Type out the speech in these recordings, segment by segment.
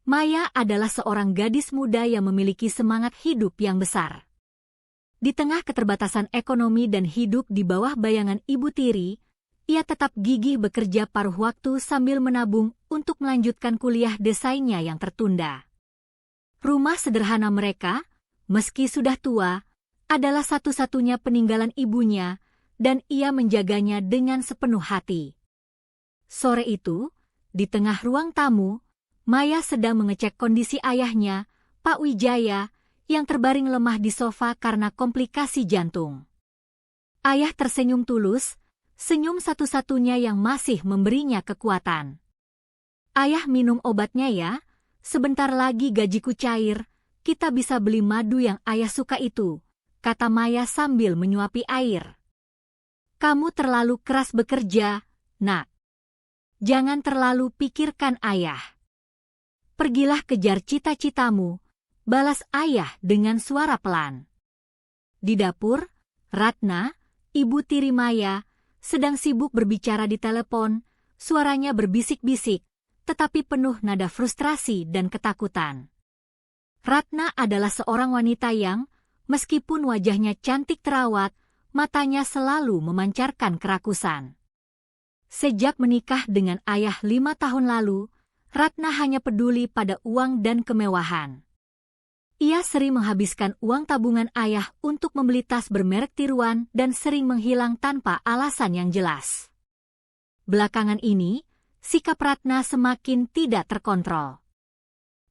Maya adalah seorang gadis muda yang memiliki semangat hidup yang besar. Di tengah keterbatasan ekonomi dan hidup di bawah bayangan ibu tiri, ia tetap gigih bekerja paruh waktu sambil menabung untuk melanjutkan kuliah desainnya yang tertunda. Rumah sederhana mereka, meski sudah tua, adalah satu-satunya peninggalan ibunya, dan ia menjaganya dengan sepenuh hati. Sore itu, di tengah ruang tamu, Maya sedang mengecek kondisi ayahnya, Pak Wijaya, yang terbaring lemah di sofa karena komplikasi jantung. Ayah tersenyum tulus, senyum satu-satunya yang masih memberinya kekuatan. Ayah, minum obatnya ya, sebentar lagi gajiku cair, kita bisa beli madu yang ayah suka itu, kata Maya sambil menyuapi air. Kamu terlalu keras bekerja, nak. Jangan terlalu pikirkan ayah. Pergilah kejar cita-citamu, balas ayah dengan suara pelan. Di dapur, Ratna, ibu tiri Maya, sedang sibuk berbicara di telepon, suaranya berbisik-bisik, tetapi penuh nada frustrasi dan ketakutan. Ratna adalah seorang wanita yang, meskipun wajahnya cantik terawat, matanya selalu memancarkan kerakusan. Sejak menikah dengan ayah 5 tahun lalu, Ratna hanya peduli pada uang dan kemewahan. Ia sering menghabiskan uang tabungan ayah untuk membeli tas bermerek tiruan dan sering menghilang tanpa alasan yang jelas. Belakangan ini, sikap Ratna semakin tidak terkontrol.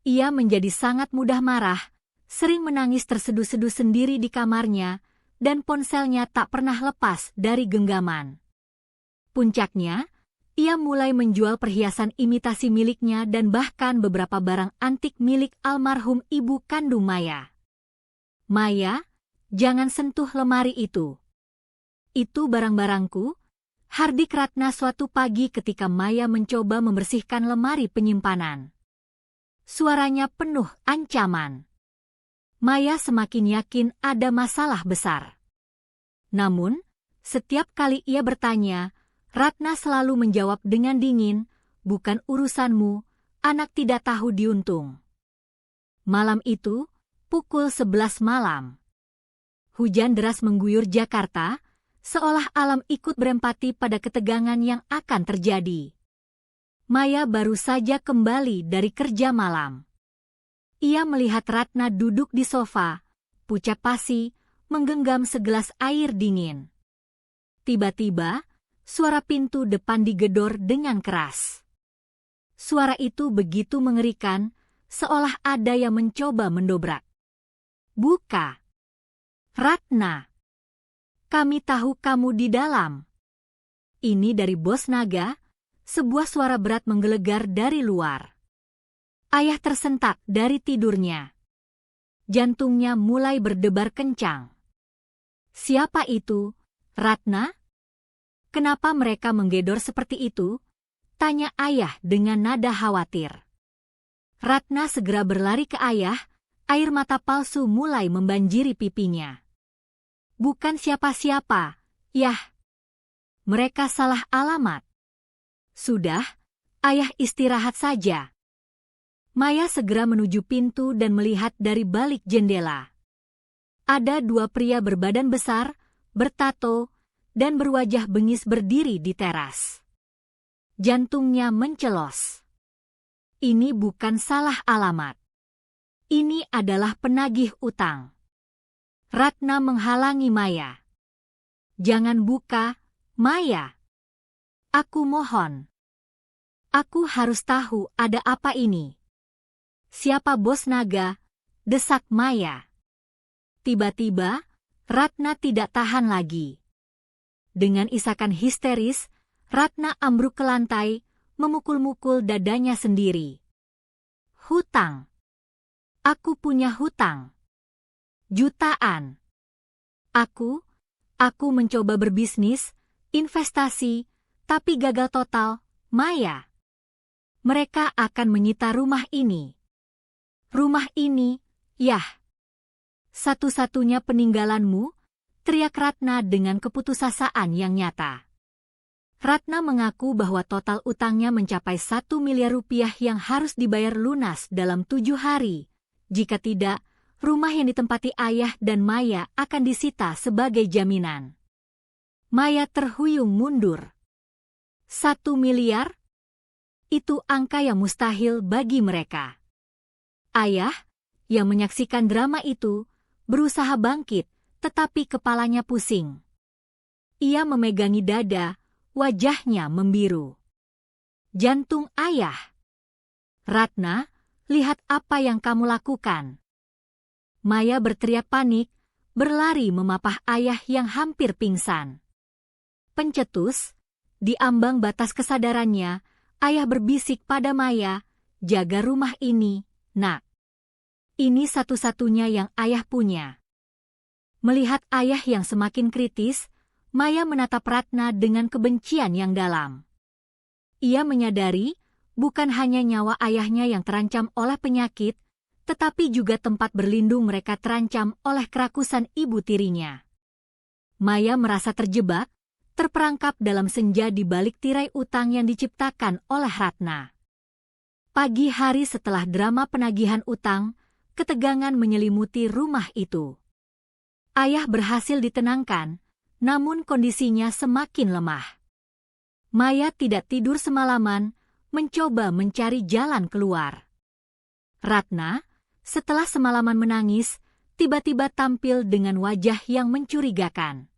Ia menjadi sangat mudah marah, sering menangis terseduh-seduh sendiri di kamarnya, dan ponselnya tak pernah lepas dari genggaman. Puncaknya, ia mulai menjual perhiasan imitasi miliknya dan bahkan beberapa barang antik milik almarhum ibu kandung Maya. Maya, jangan sentuh lemari itu. Itu barang-barangku, hardik Ratna suatu pagi ketika Maya mencoba membersihkan lemari penyimpanan. Suaranya penuh ancaman. Maya semakin yakin ada masalah besar. Namun, setiap kali ia bertanya, Ratna selalu menjawab dengan dingin, bukan urusanmu, anak tidak tahu diuntung. Malam itu, pukul 11 malam. Hujan deras mengguyur Jakarta, seolah alam ikut berempati pada ketegangan yang akan terjadi. Maya baru saja kembali dari kerja malam. Ia melihat Ratna duduk di sofa, pucat pasi, menggenggam segelas air dingin. Tiba-tiba, suara pintu depan digedor dengan keras. Suara itu begitu mengerikan, seolah ada yang mencoba mendobrak. Buka. Ratna. Kami tahu kamu di dalam. Ini dari Bos Naga, sebuah suara berat menggelegar dari luar. Ayah tersentak dari tidurnya. Jantungnya mulai berdebar kencang. Siapa itu, Ratna? Kenapa mereka menggedor seperti itu? Tanya ayah dengan nada khawatir. Ratna segera berlari ke ayah, air mata palsu mulai membanjiri pipinya. Bukan siapa-siapa, yah. Mereka salah alamat. Sudah, ayah istirahat saja. Maya segera menuju pintu dan melihat dari balik jendela. Ada 2 pria berbadan besar, bertato, dan berwajah bengis berdiri di teras. Jantungnya mencelos. Ini bukan salah alamat. Ini adalah penagih utang. Ratna menghalangi Maya. Jangan buka, Maya. Aku mohon. Aku harus tahu ada apa ini. Siapa Bos Naga? Desak Maya. Tiba-tiba, Ratna tidak tahan lagi. Dengan isakan histeris, Ratna ambruk ke lantai, memukul-mukul dadanya sendiri. Hutang. Aku punya hutang. Jutaan. Aku mencoba berbisnis, investasi, tapi gagal total, Maya. Mereka akan menyita rumah ini. Rumah ini, yah. Satu-satunya peninggalanmu, teriak Ratna dengan keputusasaan yang nyata. Ratna mengaku bahwa total utangnya mencapai 1 miliar rupiah yang harus dibayar lunas dalam 7 hari. Jika tidak, rumah yang ditempati ayah dan Maya akan disita sebagai jaminan. Maya terhuyung mundur. 1 miliar? Itu angka yang mustahil bagi mereka. Ayah, yang menyaksikan drama itu, berusaha bangkit, tetapi kepalanya pusing. Ia memegangi dada, wajahnya membiru. Jantung ayah. Ratna, lihat apa yang kamu lakukan. Maya berteriak panik, berlari memapah ayah yang hampir pingsan. Pencetus, di ambang batas kesadarannya, ayah berbisik pada Maya, jaga rumah ini, nak. Ini satu-satunya yang ayah punya. Melihat ayah yang semakin kritis, Maya menatap Ratna dengan kebencian yang dalam. Ia menyadari, bukan hanya nyawa ayahnya yang terancam oleh penyakit, tetapi juga tempat berlindung mereka terancam oleh kerakusan ibu tirinya. Maya merasa terjebak, terperangkap dalam senja di balik tirai utang yang diciptakan oleh Ratna. Pagi hari setelah drama penagihan utang, ketegangan menyelimuti rumah itu. Ayah berhasil ditenangkan, namun kondisinya semakin lemah. Maya tidak tidur semalaman, mencoba mencari jalan keluar. Ratna, setelah semalaman menangis, tiba-tiba tampil dengan wajah yang mencurigakan.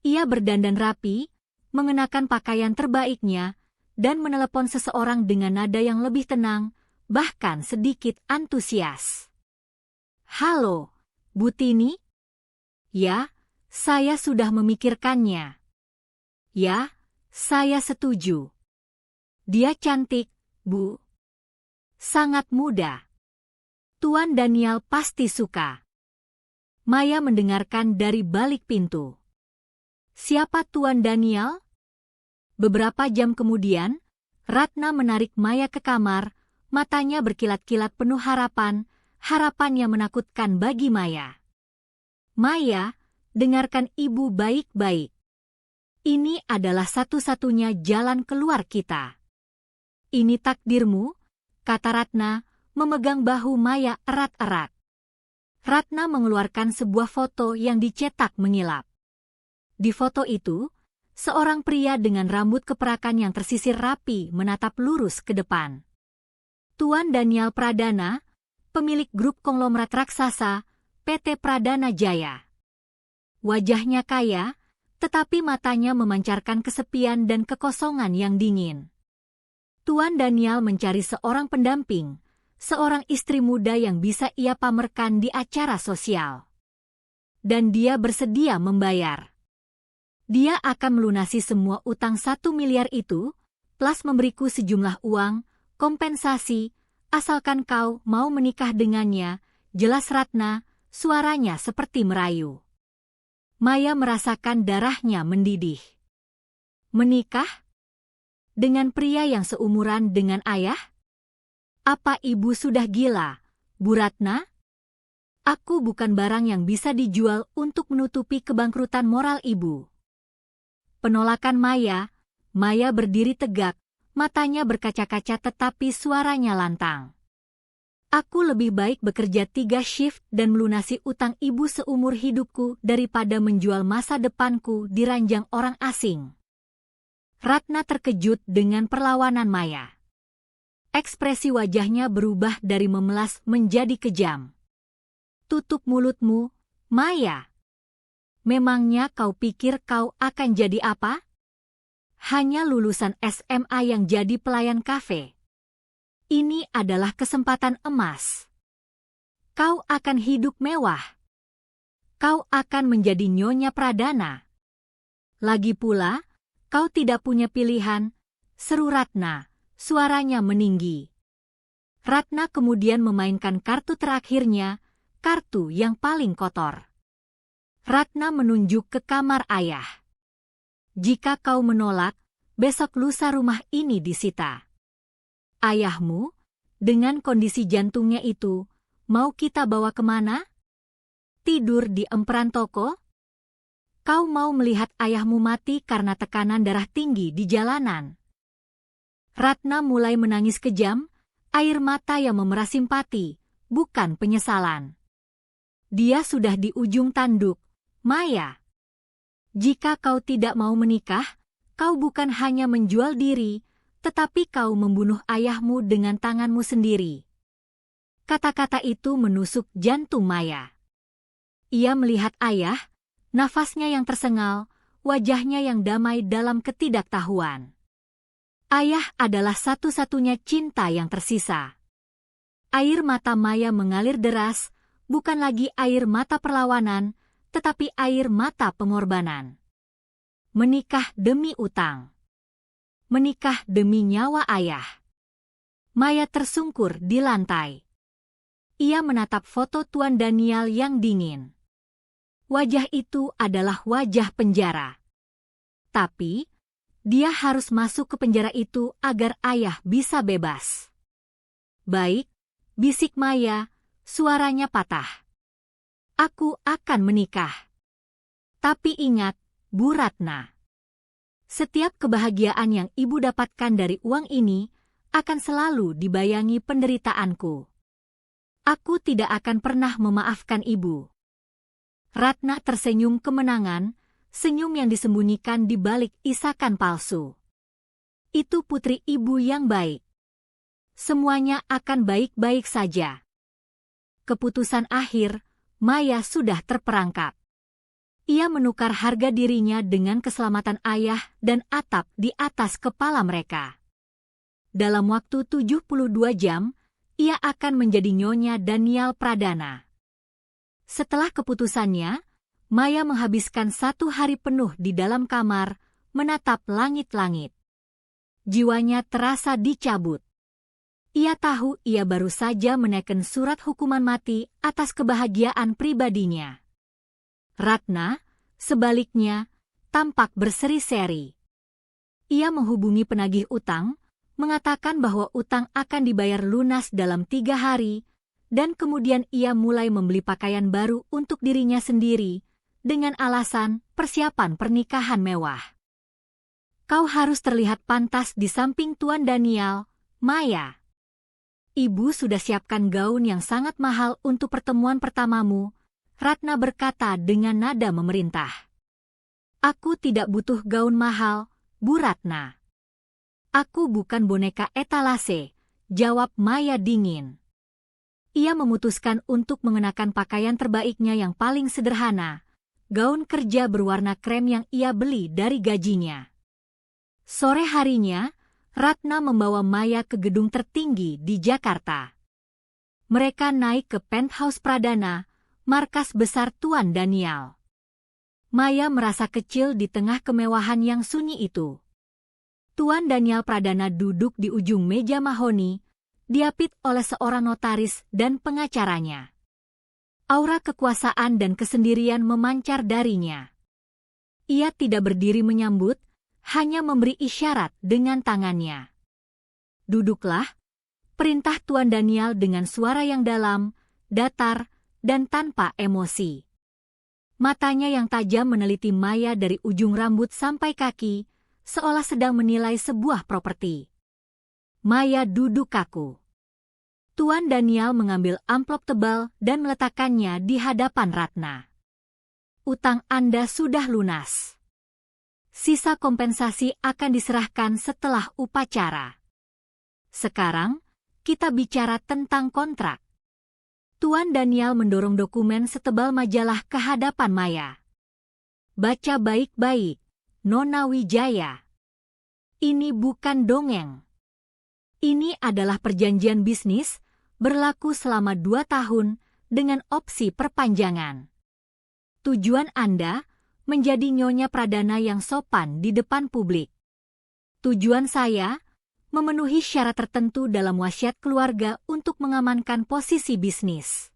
Ia berdandan rapi, mengenakan pakaian terbaiknya, dan menelepon seseorang dengan nada yang lebih tenang, bahkan sedikit antusias. Halo, Bu Tini? Ya, saya sudah memikirkannya. Ya, saya setuju. Dia cantik, Bu. Sangat muda. Tuan Daniel pasti suka. Maya mendengarkan dari balik pintu. Siapa Tuan Daniel? Beberapa jam kemudian, Ratna menarik Maya ke kamar, matanya berkilat-kilat penuh harapan, harapan yang menakutkan bagi Maya. Maya, dengarkan ibu baik-baik. Ini adalah satu-satunya jalan keluar kita. Ini takdirmu, kata Ratna, memegang bahu Maya erat-erat. Ratna mengeluarkan sebuah foto yang dicetak mengilap. Di foto itu, seorang pria dengan rambut keperakan yang tersisir rapi menatap lurus ke depan. Tuan Daniel Pradana, pemilik grup konglomerat raksasa, PT Pradana Jaya. Wajahnya kaya, tetapi matanya memancarkan kesepian dan kekosongan yang dingin. Tuan Daniel mencari seorang pendamping, seorang istri muda yang bisa ia pamerkan di acara sosial. Dan dia bersedia membayar. Dia akan melunasi semua utang 1 miliar itu, plus memberiku sejumlah uang, kompensasi, asalkan kau mau menikah dengannya, jelas Ratna, suaranya seperti merayu. Maya merasakan darahnya mendidih. Menikah? Dengan pria yang seumuran dengan ayah? Apa ibu sudah gila, Bu Ratna? Aku bukan barang yang bisa dijual untuk menutupi kebangkrutan moral ibu. Penolakan Maya, Maya berdiri tegak, matanya berkaca-kaca tetapi suaranya lantang. Aku lebih baik bekerja 3 shift dan melunasi utang ibu seumur hidupku daripada menjual masa depanku di ranjang orang asing. Ratna terkejut dengan perlawanan Maya. Ekspresi wajahnya berubah dari memelas menjadi kejam. Tutup mulutmu, Maya. Memangnya kau pikir kau akan jadi apa? Hanya lulusan SMA yang jadi pelayan kafe. Ini adalah kesempatan emas. Kau akan hidup mewah. Kau akan menjadi Nyonya Pradana. Lagi pula, kau tidak punya pilihan, seru Ratna, suaranya meninggi. Ratna kemudian memainkan kartu terakhirnya, kartu yang paling kotor. Ratna menunjuk ke kamar ayah. Jika kau menolak, besok lusa rumah ini disita. Ayahmu, dengan kondisi jantungnya itu, mau kita bawa kemana? Tidur di emperan toko? Kau mau melihat ayahmu mati karena tekanan darah tinggi di jalanan. Ratna mulai menangis kejam, air mata yang memerah simpati, bukan penyesalan. Dia sudah di ujung tanduk, Maya. Jika kau tidak mau menikah, kau bukan hanya menjual diri, tetapi kau membunuh ayahmu dengan tanganmu sendiri. Kata-kata itu menusuk jantung Maya. Ia melihat ayah, nafasnya yang tersengal, wajahnya yang damai dalam ketidaktahuan. Ayah adalah satu-satunya cinta yang tersisa. Air mata Maya mengalir deras, bukan lagi air mata perlawanan, tetapi air mata pengorbanan. Menikah demi utang. Menikah demi nyawa ayah. Maya tersungkur di lantai. Ia menatap foto Tuan Daniel yang dingin. Wajah itu adalah wajah penjara. Tapi, dia harus masuk ke penjara itu agar ayah bisa bebas. Baik, bisik Maya, suaranya patah. Aku akan menikah. Tapi ingat, Bu Ratna. Setiap kebahagiaan yang ibu dapatkan dari uang ini akan selalu dibayangi penderitaanku. Aku tidak akan pernah memaafkan ibu. Ratna tersenyum kemenangan, senyum yang disembunyikan di balik isakan palsu. Itu putri ibu yang baik. Semuanya akan baik-baik saja. Keputusan akhir, Maya sudah terperangkap. Ia menukar harga dirinya dengan keselamatan ayah dan atap di atas kepala mereka. Dalam waktu 72 jam, ia akan menjadi Nyonya Daniel Pradana. Setelah keputusannya, Maya menghabiskan 1 hari penuh di dalam kamar, menatap langit-langit. Jiwanya terasa dicabut. Ia tahu ia baru saja menekan surat hukuman mati atas kebahagiaan pribadinya. Ratna, sebaliknya, tampak berseri-seri. Ia menghubungi penagih utang, mengatakan bahwa utang akan dibayar lunas dalam 3 hari, dan kemudian ia mulai membeli pakaian baru untuk dirinya sendiri, dengan alasan persiapan pernikahan mewah. Kau harus terlihat pantas di samping Tuan Daniel, Maya. Ibu sudah siapkan gaun yang sangat mahal untuk pertemuan pertamamu, Ratna berkata dengan nada memerintah. Aku tidak butuh gaun mahal, Bu Ratna. Aku bukan boneka etalase, jawab Maya dingin. Ia memutuskan untuk mengenakan pakaian terbaiknya yang paling sederhana, gaun kerja berwarna krem yang ia beli dari gajinya. Sore harinya, Ratna membawa Maya ke gedung tertinggi di Jakarta. Mereka naik ke penthouse Pradana, markas besar Tuan Daniel. Maya merasa kecil di tengah kemewahan yang sunyi itu. Tuan Daniel Pradana duduk di ujung meja mahoni, diapit oleh seorang notaris dan pengacaranya. Aura kekuasaan dan kesendirian memancar darinya. Ia tidak berdiri menyambut, hanya memberi isyarat dengan tangannya. Duduklah, perintah Tuan Daniel dengan suara yang dalam, datar, dan tanpa emosi. Matanya yang tajam meneliti Maya dari ujung rambut sampai kaki, seolah sedang menilai sebuah properti. Maya duduk kaku. Tuan Daniel mengambil amplop tebal dan meletakkannya di hadapan Ratna. Utang Anda sudah lunas. Sisa kompensasi akan diserahkan setelah upacara. Sekarang, kita bicara tentang kontrak. Tuan Daniel mendorong dokumen setebal majalah ke hadapan Maya. Baca baik-baik, Nona Wijaya. Ini bukan dongeng. Ini adalah perjanjian bisnis, berlaku selama 2 tahun, dengan opsi perpanjangan. Tujuan Anda menjadi Nyonya Pradana yang sopan di depan publik. Tujuan saya, memenuhi syarat tertentu dalam wasiat keluarga untuk mengamankan posisi bisnis.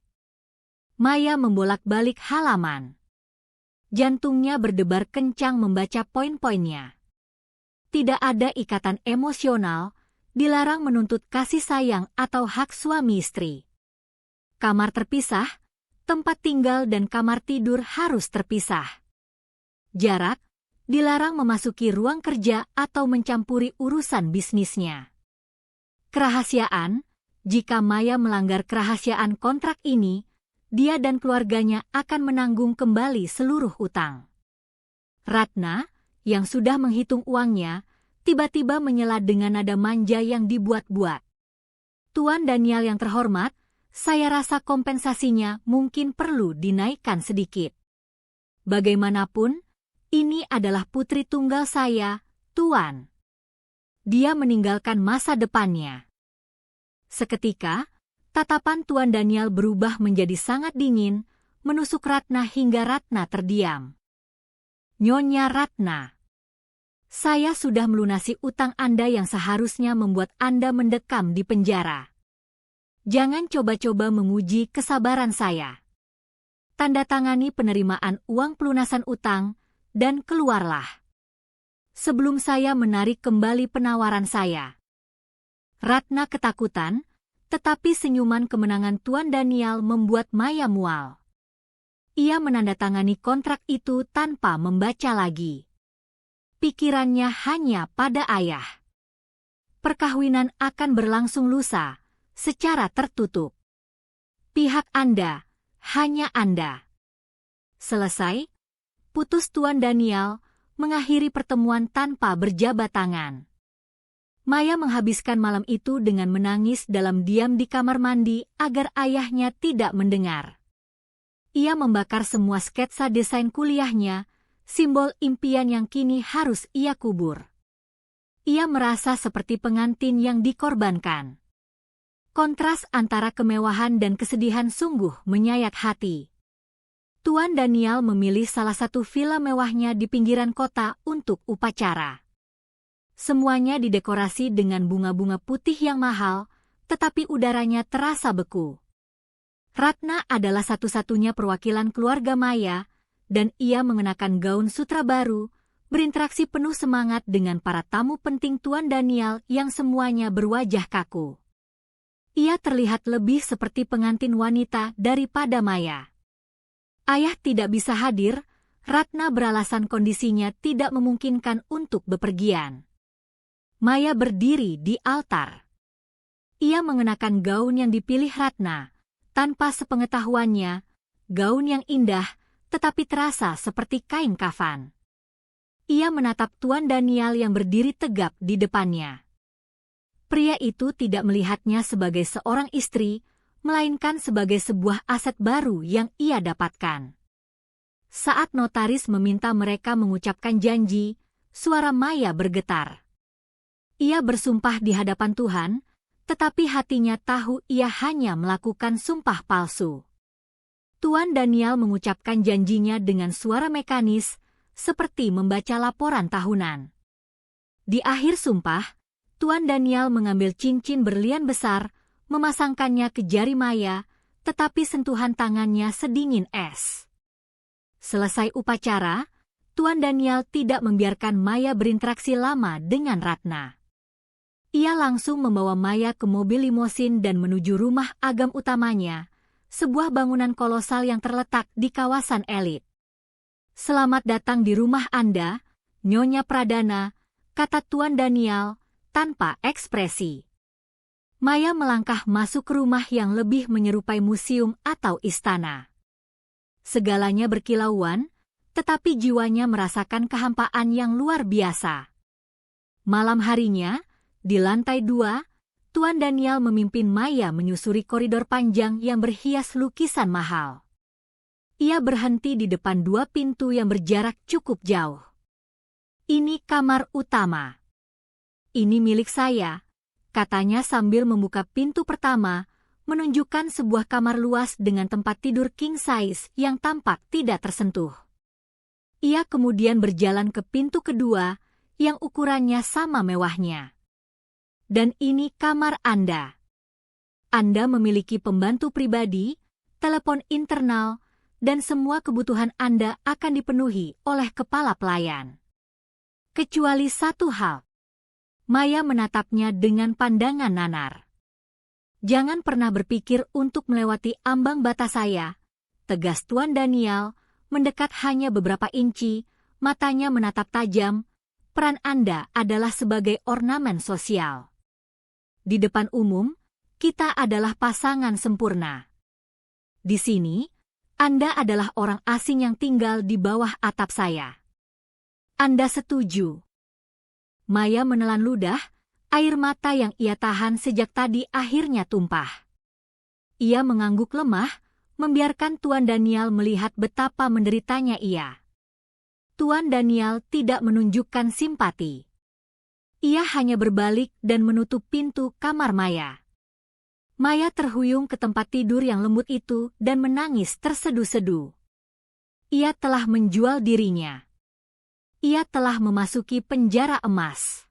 Maya membolak-balik halaman. Jantungnya berdebar kencang membaca poin-poinnya. Tidak ada ikatan emosional, dilarang menuntut kasih sayang atau hak suami istri. Kamar terpisah, tempat tinggal dan kamar tidur harus terpisah. jarak, dilarang memasuki ruang kerja atau mencampuri urusan bisnisnya. Kerahasiaan, jika Maya melanggar kerahasiaan kontrak ini, dia dan keluarganya akan menanggung kembali seluruh utang. Ratna, yang sudah menghitung uangnya, tiba-tiba menyela dengan nada manja yang dibuat-buat. Tuan Daniel yang terhormat, saya rasa kompensasinya mungkin perlu dinaikkan sedikit. Bagaimanapun, ini adalah putri tunggal saya, Tuan. Dia meninggalkan masa depannya. Seketika, tatapan Tuan Daniel berubah menjadi sangat dingin, menusuk Ratna hingga Ratna terdiam. Nyonya Ratna, saya sudah melunasi utang Anda yang seharusnya membuat Anda mendekam di penjara. Jangan coba-coba menguji kesabaran saya. Tanda tangani penerimaan uang pelunasan utang, dan keluarlah. Sebelum saya menarik kembali penawaran saya. Ratna ketakutan, tetapi senyuman kemenangan Tuan Daniel membuat Maya mual. Ia menandatangani kontrak itu tanpa membaca lagi. Pikirannya hanya pada ayah. Perkawinan akan berlangsung lusa, secara tertutup. Pihak Anda, hanya Anda. Selesai, putus Tuan Daniel, mengakhiri pertemuan tanpa berjabat tangan. Maya menghabiskan malam itu dengan menangis dalam diam di kamar mandi agar ayahnya tidak mendengar. Ia membakar semua sketsa desain kuliahnya, simbol impian yang kini harus ia kubur. Ia merasa seperti pengantin yang dikorbankan. Kontras antara kemewahan dan kesedihan sungguh menyayat hati. Tuan Daniel memilih salah satu villa mewahnya di pinggiran kota untuk upacara. Semuanya didekorasi dengan bunga-bunga putih yang mahal, tetapi udaranya terasa beku. Ratna adalah satu-satunya perwakilan keluarga Maya, dan ia mengenakan gaun sutra baru, berinteraksi penuh semangat dengan para tamu penting Tuan Daniel yang semuanya berwajah kaku. Ia terlihat lebih seperti pengantin wanita daripada Maya. Ayah tidak bisa hadir, Ratna beralasan kondisinya tidak memungkinkan untuk bepergian. Maya berdiri di altar. Ia mengenakan gaun yang dipilih Ratna, tanpa sepengetahuannya, gaun yang indah, tetapi terasa seperti kain kafan. Ia menatap Tuan Daniel yang berdiri tegap di depannya. Pria itu tidak melihatnya sebagai seorang istri, melainkan sebagai sebuah aset baru yang ia dapatkan. Saat notaris meminta mereka mengucapkan janji, suara Maya bergetar. Ia bersumpah di hadapan Tuhan, tetapi hatinya tahu ia hanya melakukan sumpah palsu. Tuan Daniel mengucapkan janjinya dengan suara mekanis, seperti membaca laporan tahunan. Di akhir sumpah, Tuan Daniel mengambil cincin berlian besar, memasangkannya ke jari Maya, tetapi sentuhan tangannya sedingin es. Selesai upacara, Tuan Daniel tidak membiarkan Maya berinteraksi lama dengan Ratna. Ia langsung membawa Maya ke mobil limosin dan menuju rumah agam utamanya, sebuah bangunan kolosal yang terletak di kawasan elit. "Selamat datang di rumah Anda, Nyonya Pradana," kata Tuan Daniel, tanpa ekspresi. Maya melangkah masuk ke rumah yang lebih menyerupai museum atau istana. Segalanya berkilauan, tetapi jiwanya merasakan kehampaan yang luar biasa. Malam harinya, di lantai 2, Tuan Daniel memimpin Maya menyusuri koridor panjang yang berhias lukisan mahal. Ia berhenti di depan 2 pintu yang berjarak cukup jauh. "Ini kamar utama. Ini milik saya," katanya sambil membuka pintu pertama, menunjukkan sebuah kamar luas dengan tempat tidur king size yang tampak tidak tersentuh. Ia kemudian berjalan ke pintu kedua, yang ukurannya sama mewahnya. "Dan ini kamar Anda. Anda memiliki pembantu pribadi, telepon internal, dan semua kebutuhan Anda akan dipenuhi oleh kepala pelayan. Kecuali satu hal." Maya menatapnya dengan pandangan nanar. "Jangan pernah berpikir untuk melewati ambang batas saya," tegas Tuan Daniel, mendekat hanya beberapa inci, matanya menatap tajam. Peran Anda adalah sebagai ornamen sosial. Di depan umum, kita adalah pasangan sempurna. Di sini, Anda adalah orang asing yang tinggal di bawah atap saya. Anda setuju? Maya menelan ludah, air mata yang ia tahan sejak tadi akhirnya tumpah. Ia mengangguk lemah, membiarkan Tuan Daniel melihat betapa menderitanya ia. Tuan Daniel tidak menunjukkan simpati. Ia hanya berbalik dan menutup pintu kamar Maya. Maya terhuyung ke tempat tidur yang lembut itu dan menangis tersedu-sedu. Ia telah menjual dirinya. Ia telah memasuki penjara emas.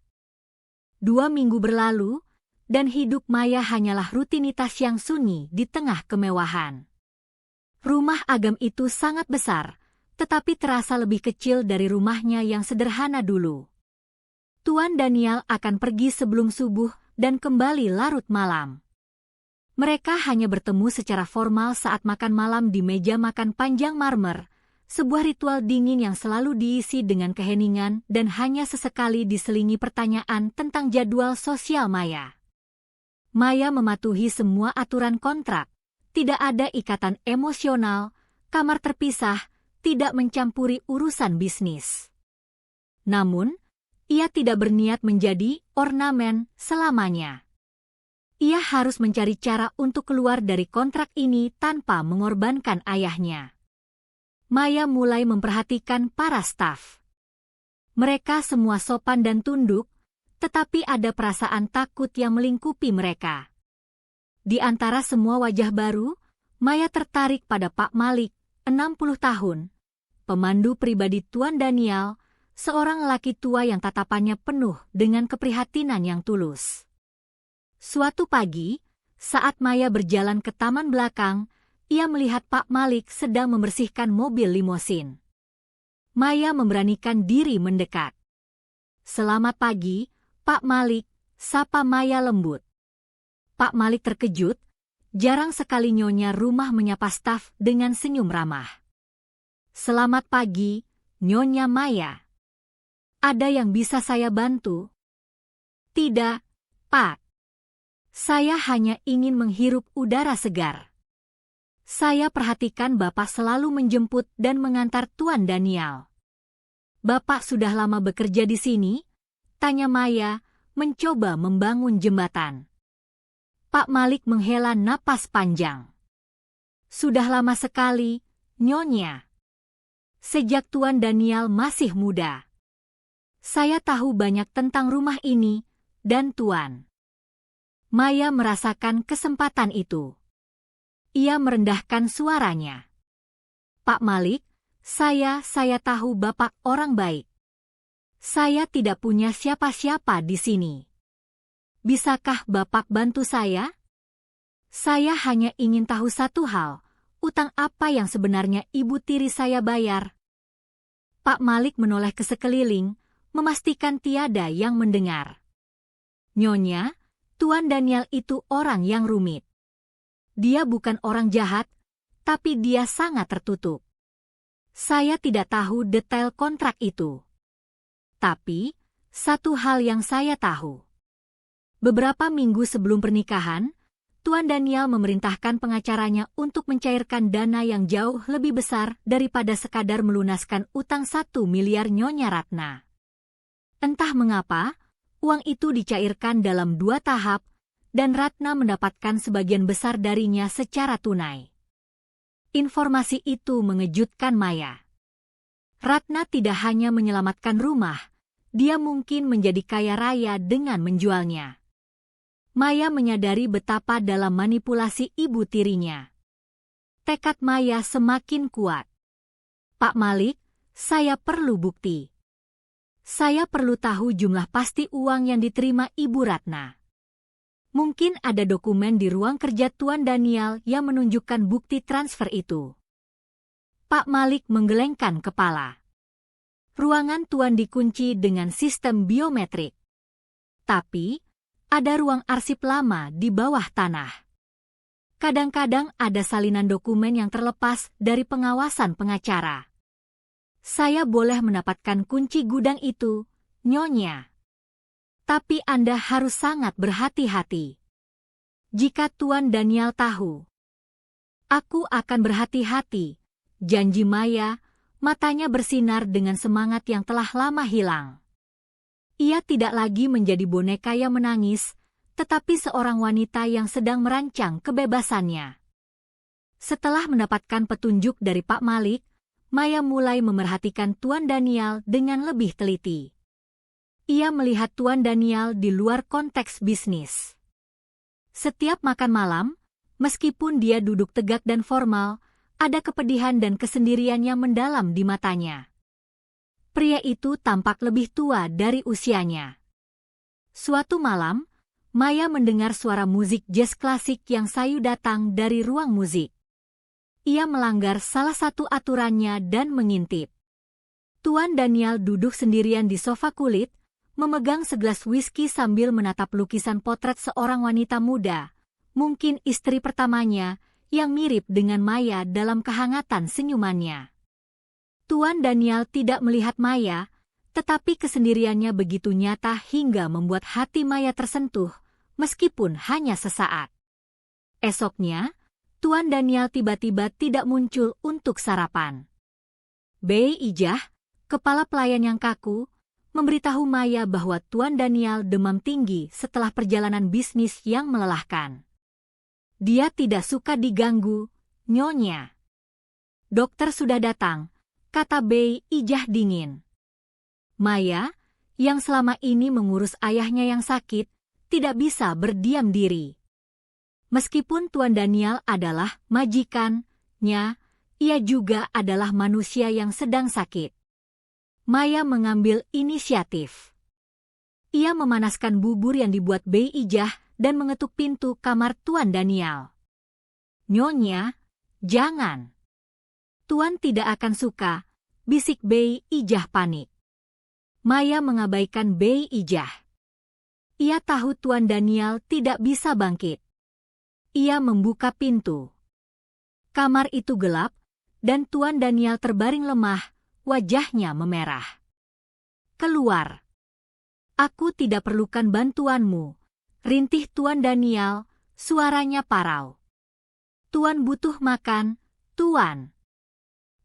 2 minggu berlalu, dan hidup Maya hanyalah rutinitas yang sunyi di tengah kemewahan. Rumah Agam itu sangat besar, tetapi terasa lebih kecil dari rumahnya yang sederhana dulu. Tuan Daniel akan pergi sebelum subuh dan kembali larut malam. Mereka hanya bertemu secara formal saat makan malam di meja makan panjang marmer, sebuah ritual dingin yang selalu diisi dengan keheningan dan hanya sesekali diselingi pertanyaan tentang jadwal sosial Maya. Maya mematuhi semua aturan kontrak, tidak ada ikatan emosional, kamar terpisah, tidak mencampuri urusan bisnis. Namun, ia tidak berniat menjadi ornamen selamanya. Ia harus mencari cara untuk keluar dari kontrak ini tanpa mengorbankan ayahnya. Maya mulai memperhatikan para staf. Mereka semua sopan dan tunduk, tetapi ada perasaan takut yang melingkupi mereka. Di antara semua wajah baru, Maya tertarik pada Pak Malik, 60 tahun, pemandu pribadi Tuan Daniel, seorang lelaki tua yang tatapannya penuh dengan keprihatinan yang tulus. Suatu pagi, saat Maya berjalan ke taman belakang, ia melihat Pak Malik sedang membersihkan mobil limosin. Maya memberanikan diri mendekat. "Selamat pagi, Pak Malik," sapa Maya lembut. Pak Malik terkejut, jarang sekali nyonya rumah menyapa staf dengan senyum ramah. "Selamat pagi, Nyonya Maya. Ada yang bisa saya bantu?" "Tidak, Pak. Saya hanya ingin menghirup udara segar. Saya perhatikan Bapak selalu menjemput dan mengantar Tuan Daniel." "Bapak sudah lama bekerja di sini?" tanya Maya, mencoba membangun jembatan. Pak Malik menghela napas panjang. "Sudah lama sekali, Nyonya. Sejak Tuan Daniel masih muda. Saya tahu banyak tentang rumah ini, dan Tuan." Maya merasakan kesempatan itu. Ia merendahkan suaranya. "Pak Malik, saya tahu Bapak orang baik. Saya tidak punya siapa-siapa di sini. Bisakah Bapak bantu saya? Saya hanya ingin tahu satu hal, utang apa yang sebenarnya ibu tiri saya bayar?" Pak Malik menoleh ke sekeliling, memastikan tiada yang mendengar. "Nyonya, Tuan Daniel itu orang yang rumit. Dia bukan orang jahat, tapi dia sangat tertutup. Saya tidak tahu detail kontrak itu. Tapi, satu hal yang saya tahu. Beberapa minggu sebelum pernikahan, Tuan Daniel memerintahkan pengacaranya untuk mencairkan dana yang jauh lebih besar daripada sekadar melunaskan utang 1 miliar Nyonya Ratna. Entah mengapa, uang itu dicairkan dalam 2 tahap, dan Ratna mendapatkan sebagian besar darinya secara tunai. Informasi itu mengejutkan Maya. Ratna tidak hanya menyelamatkan rumah, dia mungkin menjadi kaya raya dengan menjualnya. Maya menyadari betapa dalam manipulasi ibu tirinya. Tekad Maya semakin kuat. "Pak Malik, saya perlu bukti. Saya perlu tahu jumlah pasti uang yang diterima Ibu Ratna. Mungkin ada dokumen di ruang kerja Tuan Daniel yang menunjukkan bukti transfer itu." Pak Malik menggelengkan kepala. Ruangan Tuan dikunci dengan sistem biometrik. Tapi, ada ruang arsip lama di bawah tanah. Kadang-kadang ada salinan dokumen yang terlepas dari pengawasan pengacara. Saya boleh mendapatkan kunci gudang itu, Nyonya. Tapi Anda harus sangat berhati-hati. Jika Tuan Daniel tahu, aku akan berhati-hati, janji Maya, matanya bersinar dengan semangat yang telah lama hilang. Ia tidak lagi menjadi boneka yang menangis, tetapi seorang wanita yang sedang merancang kebebasannya. Setelah mendapatkan petunjuk dari Pak Malik, Maya mulai memerhatikan Tuan Daniel dengan lebih teliti. Ia melihat Tuan Daniel di luar konteks bisnis. Setiap makan malam, meskipun dia duduk tegak dan formal, ada kepedihan dan kesendirian yang mendalam di matanya. Pria itu tampak lebih tua dari usianya. Suatu malam, Maya mendengar suara musik jazz klasik yang sayu datang dari ruang musik. Ia melanggar salah satu aturannya dan mengintip. Tuan Daniel duduk sendirian di sofa kulit, memegang segelas whisky sambil menatap lukisan potret seorang wanita muda, mungkin istri pertamanya, yang mirip dengan Maya dalam kehangatan senyumannya. Tuan Daniel tidak melihat Maya, tetapi kesendiriannya begitu nyata hingga membuat hati Maya tersentuh, meskipun hanya sesaat. Esoknya, Tuan Daniel tiba-tiba tidak muncul untuk sarapan. Bei Ijah, kepala pelayan yang kaku, memberitahu Maya bahwa Tuan Daniel demam tinggi setelah perjalanan bisnis yang melelahkan. Dia tidak suka diganggu, Nyonya. Dokter sudah datang, kata Bei Ijah dingin. Maya, yang selama ini mengurus ayahnya yang sakit, tidak bisa berdiam diri. Meskipun Tuan Daniel adalah majikannya, ia juga adalah manusia yang sedang sakit. Maya mengambil inisiatif. Ia memanaskan bubur yang dibuat Bei Ijah dan mengetuk pintu kamar Tuan Daniel. Nyonya, jangan. Tuan tidak akan suka, bisik Bei Ijah panik. Maya mengabaikan Bei Ijah. Ia tahu Tuan Daniel tidak bisa bangkit. Ia membuka pintu. Kamar itu gelap, dan Tuan Daniel terbaring lemah, wajahnya memerah. Keluar. Aku tidak perlukan bantuanmu, rintih Tuan Daniel, suaranya parau. Tuan butuh makan, Tuan.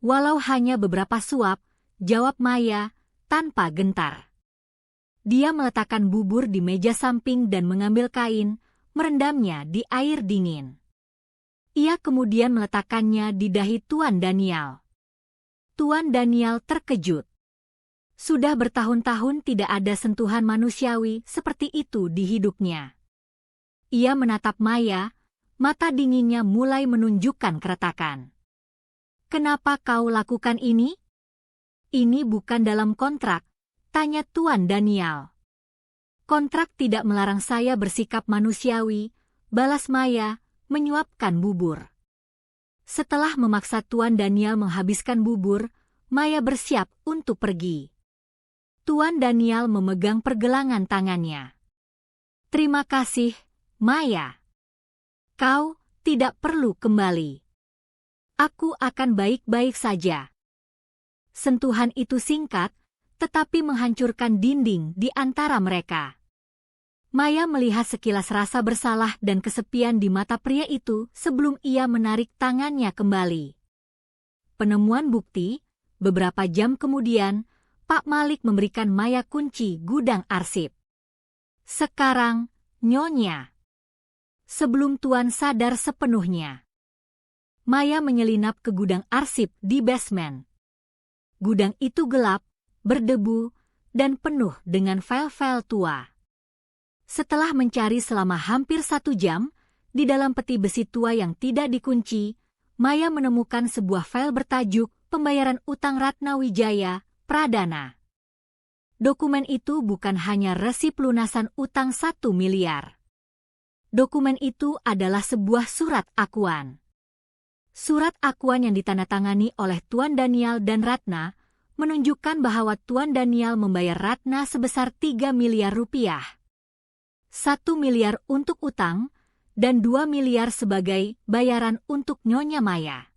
Walau hanya beberapa suap, jawab Maya, tanpa gentar. Dia meletakkan bubur di meja samping dan mengambil kain, merendamnya di air dingin. Ia kemudian meletakkannya di dahi Tuan Daniel. Tuan Daniel terkejut. Sudah bertahun-tahun tidak ada sentuhan manusiawi seperti itu di hidupnya. Ia menatap Maya, mata dinginnya mulai menunjukkan keretakan. Kenapa kau lakukan ini? Ini bukan dalam kontrak, tanya Tuan Daniel. Kontrak tidak melarang saya bersikap manusiawi, balas Maya, menyuapkan bubur. Setelah memaksa Tuan Daniel menghabiskan bubur, Maya bersiap untuk pergi. Tuan Daniel memegang pergelangan tangannya. Terima kasih, Maya. Kau tidak perlu kembali. Aku akan baik-baik saja. Sentuhan itu singkat, tetapi menghancurkan dinding di antara mereka. Maya melihat sekilas rasa bersalah dan kesepian di mata pria itu sebelum ia menarik tangannya kembali. Penemuan bukti, beberapa jam kemudian, Pak Malik memberikan Maya kunci gudang arsip. Sekarang, Nyonya. Sebelum Tuan sadar sepenuhnya. Maya menyelinap ke gudang arsip di basement. Gudang itu gelap, berdebu, dan penuh dengan file-file tua. Setelah mencari selama hampir 1 jam, di dalam peti besi tua yang tidak dikunci, Maya menemukan sebuah file bertajuk Pembayaran Utang Ratna Wijaya, Pradana. Dokumen itu bukan hanya resi pelunasan utang 1 miliar. Dokumen itu adalah sebuah surat akuan. Surat akuan yang ditandatangani oleh Tuan Daniel dan Ratna menunjukkan bahwa Tuan Daniel membayar Ratna sebesar 3 miliar rupiah. 1 miliar untuk utang, dan 2 miliar sebagai bayaran untuk Nyonya Maya.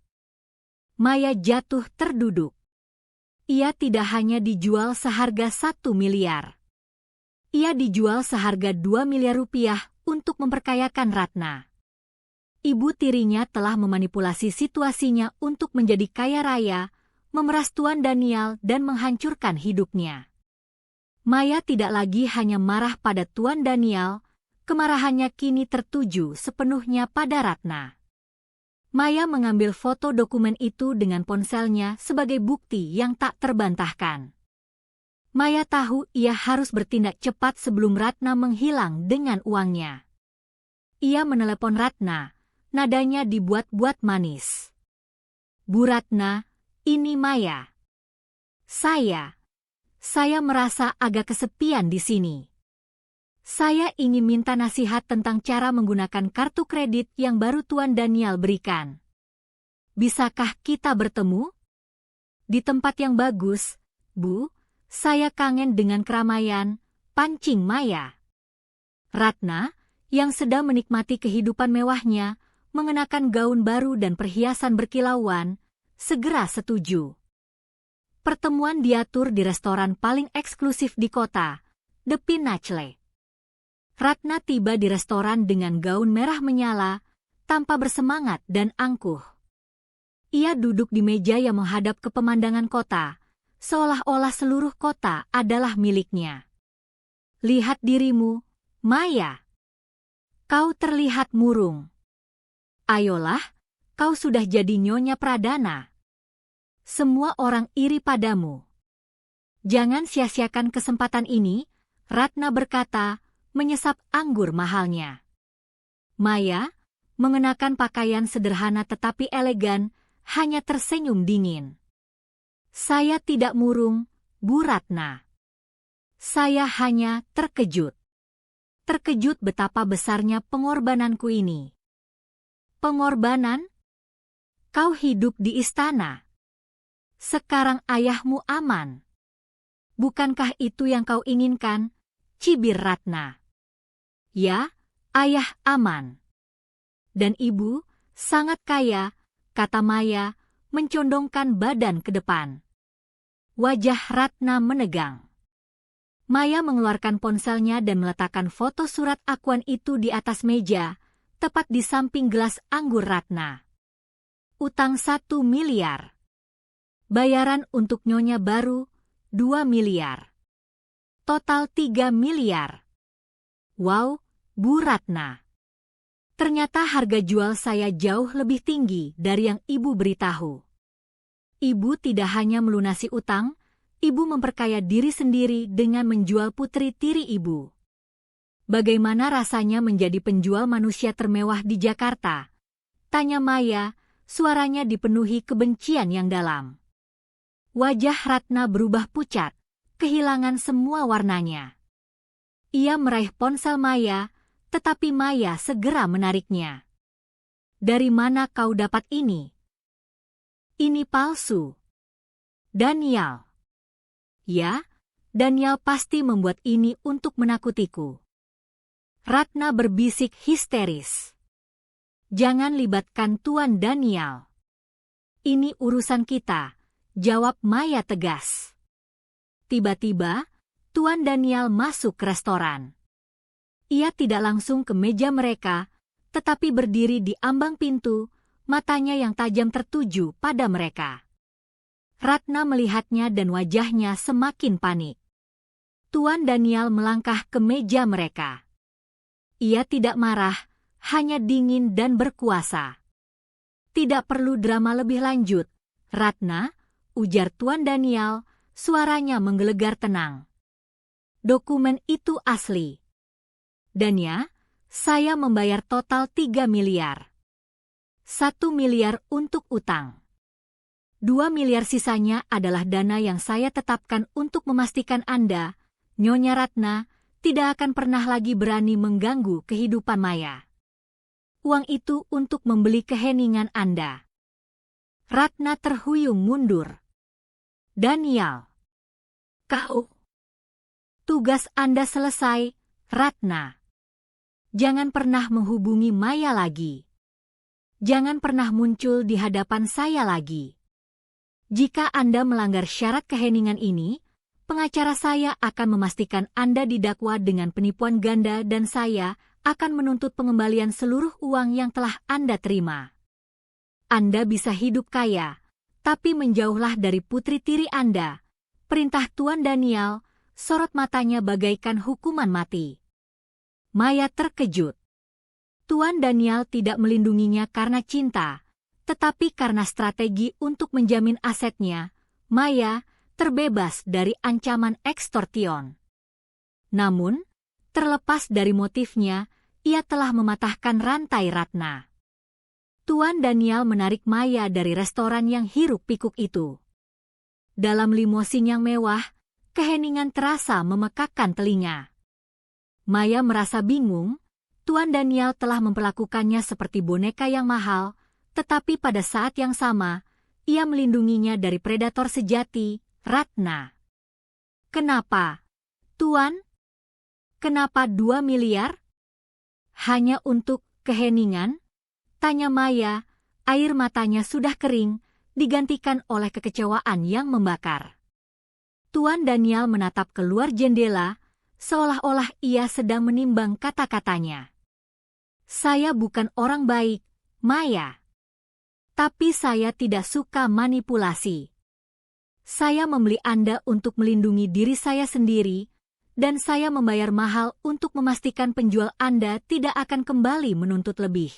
Maya jatuh terduduk. Ia tidak hanya dijual seharga 1 miliar. Ia dijual seharga 2 miliar rupiah untuk memperkayakan Ratna. Ibu tirinya telah memanipulasi situasinya untuk menjadi kaya raya, memeras Tuan Daniel dan menghancurkan hidupnya. Maya tidak lagi hanya marah pada Tuan Daniel, kemarahannya kini tertuju sepenuhnya pada Ratna. Maya mengambil foto dokumen itu dengan ponselnya sebagai bukti yang tak terbantahkan. Maya tahu ia harus bertindak cepat sebelum Ratna menghilang dengan uangnya. Ia menelepon Ratna, nadanya dibuat-buat manis. "Bu Ratna, ini Maya. Saya merasa agak kesepian di sini. Saya ingin minta nasihat tentang cara menggunakan kartu kredit yang baru Tuan Daniel berikan. Bisakah kita bertemu? Di tempat yang bagus, Bu. Saya kangen dengan keramaian," pancing Maya. Ratna, yang sedang menikmati kehidupan mewahnya, mengenakan gaun baru dan perhiasan berkilauan, segera setuju. Pertemuan diatur di restoran paling eksklusif di kota, The Pinacle. Ratna tiba di restoran dengan gaun merah menyala, tampak bersemangat dan angkuh. Ia duduk di meja yang menghadap ke pemandangan kota, seolah-olah seluruh kota adalah miliknya. "Lihat dirimu, Maya. Kau terlihat murung. Ayolah, kau sudah jadi Nyonya Pradana. Semua orang iri padamu. Jangan sia-siakan kesempatan ini," Ratna berkata, menyesap anggur mahalnya. Maya, mengenakan pakaian sederhana tetapi elegan, hanya tersenyum dingin. "Saya tidak murung, Bu Ratna. Saya hanya terkejut. Terkejut betapa besarnya pengorbananku ini." "Pengorbanan? Kau hidup di istana. Sekarang ayahmu aman. Bukankah itu yang kau inginkan?" cibir Ratna. "Ya, ayah aman. Dan ibu sangat kaya," kata Maya, mencondongkan badan ke depan. Wajah Ratna menegang. Maya mengeluarkan ponselnya dan meletakkan foto surat akuan itu di atas meja, tepat di samping gelas anggur Ratna. "Utang 1 miliar. Bayaran untuk nyonya baru 2 miliar. Total 3 miliar. Wow, Bu Ratna. Ternyata harga jual saya jauh lebih tinggi dari yang ibu beritahu. Ibu tidak hanya melunasi utang, ibu memperkaya diri sendiri dengan menjual putri tiri ibu. Bagaimana rasanya menjadi penjual manusia termewah di Jakarta?" tanya Maya, suaranya dipenuhi kebencian yang dalam. Wajah Ratna berubah pucat, kehilangan semua warnanya. Ia meraih ponsel Maya, tetapi Maya segera menariknya. "Dari mana kau dapat ini? Ini palsu." "Daniel." "Ya, Daniel pasti membuat ini untuk menakutiku." Ratna berbisik histeris. "Jangan libatkan Tuan Daniel. Ini urusan kita," jawab Maya tegas. Tiba-tiba, Tuan Daniel masuk ke restoran. Ia tidak langsung ke meja mereka, tetapi berdiri di ambang pintu, matanya yang tajam tertuju pada mereka. Ratna melihatnya dan wajahnya semakin panik. Tuan Daniel melangkah ke meja mereka. Ia tidak marah, hanya dingin dan berkuasa. "Tidak perlu drama lebih lanjut, Ratna," ujar Tuan Daniel, suaranya menggelegar tenang. "Dokumen itu asli. Dan ya, saya membayar total 3 miliar. 1 miliar untuk utang. 2 miliar sisanya adalah dana yang saya tetapkan untuk memastikan Anda, Nyonya Ratna, tidak akan pernah lagi berani mengganggu kehidupan Maya. Uang itu untuk membeli keheningan Anda." Ratna terhuyung mundur. "Daniel, kau... Tugas Anda selesai, Ratna. Jangan pernah menghubungi Maya lagi. Jangan pernah muncul di hadapan saya lagi. Jika Anda melanggar syarat keheningan ini, pengacara saya akan memastikan Anda didakwa dengan penipuan ganda dan saya akan menuntut pengembalian seluruh uang yang telah Anda terima. Anda bisa hidup kaya, tapi menjauhlah dari putri tiri Anda. Perintah Tuan Daniel, sorot matanya bagaikan hukuman mati. Maya terkejut. Tuan Daniel tidak melindunginya karena cinta, tetapi karena strategi untuk menjamin asetnya. Maya terbebas dari ancaman ekstorsion. Namun, terlepas dari motifnya, ia telah mematahkan rantai Ratna. Tuan Daniel menarik Maya dari restoran yang hiruk-pikuk itu. Dalam limosin yang mewah, keheningan terasa memekakkan telinga. Maya merasa bingung, Tuan Daniel telah memperlakukannya seperti boneka yang mahal, tetapi pada saat yang sama, ia melindunginya dari predator sejati, Ratna. Kenapa, Tuan? Kenapa 2 miliar? Hanya untuk keheningan? Tanya Maya, air matanya sudah kering, digantikan oleh kekecewaan yang membakar. Tuan Daniel menatap keluar jendela, seolah-olah ia sedang menimbang kata-katanya. Saya bukan orang baik, Maya. Tapi saya tidak suka manipulasi. Saya membeli Anda untuk melindungi diri saya sendiri, dan saya membayar mahal untuk memastikan penjual Anda tidak akan kembali menuntut lebih.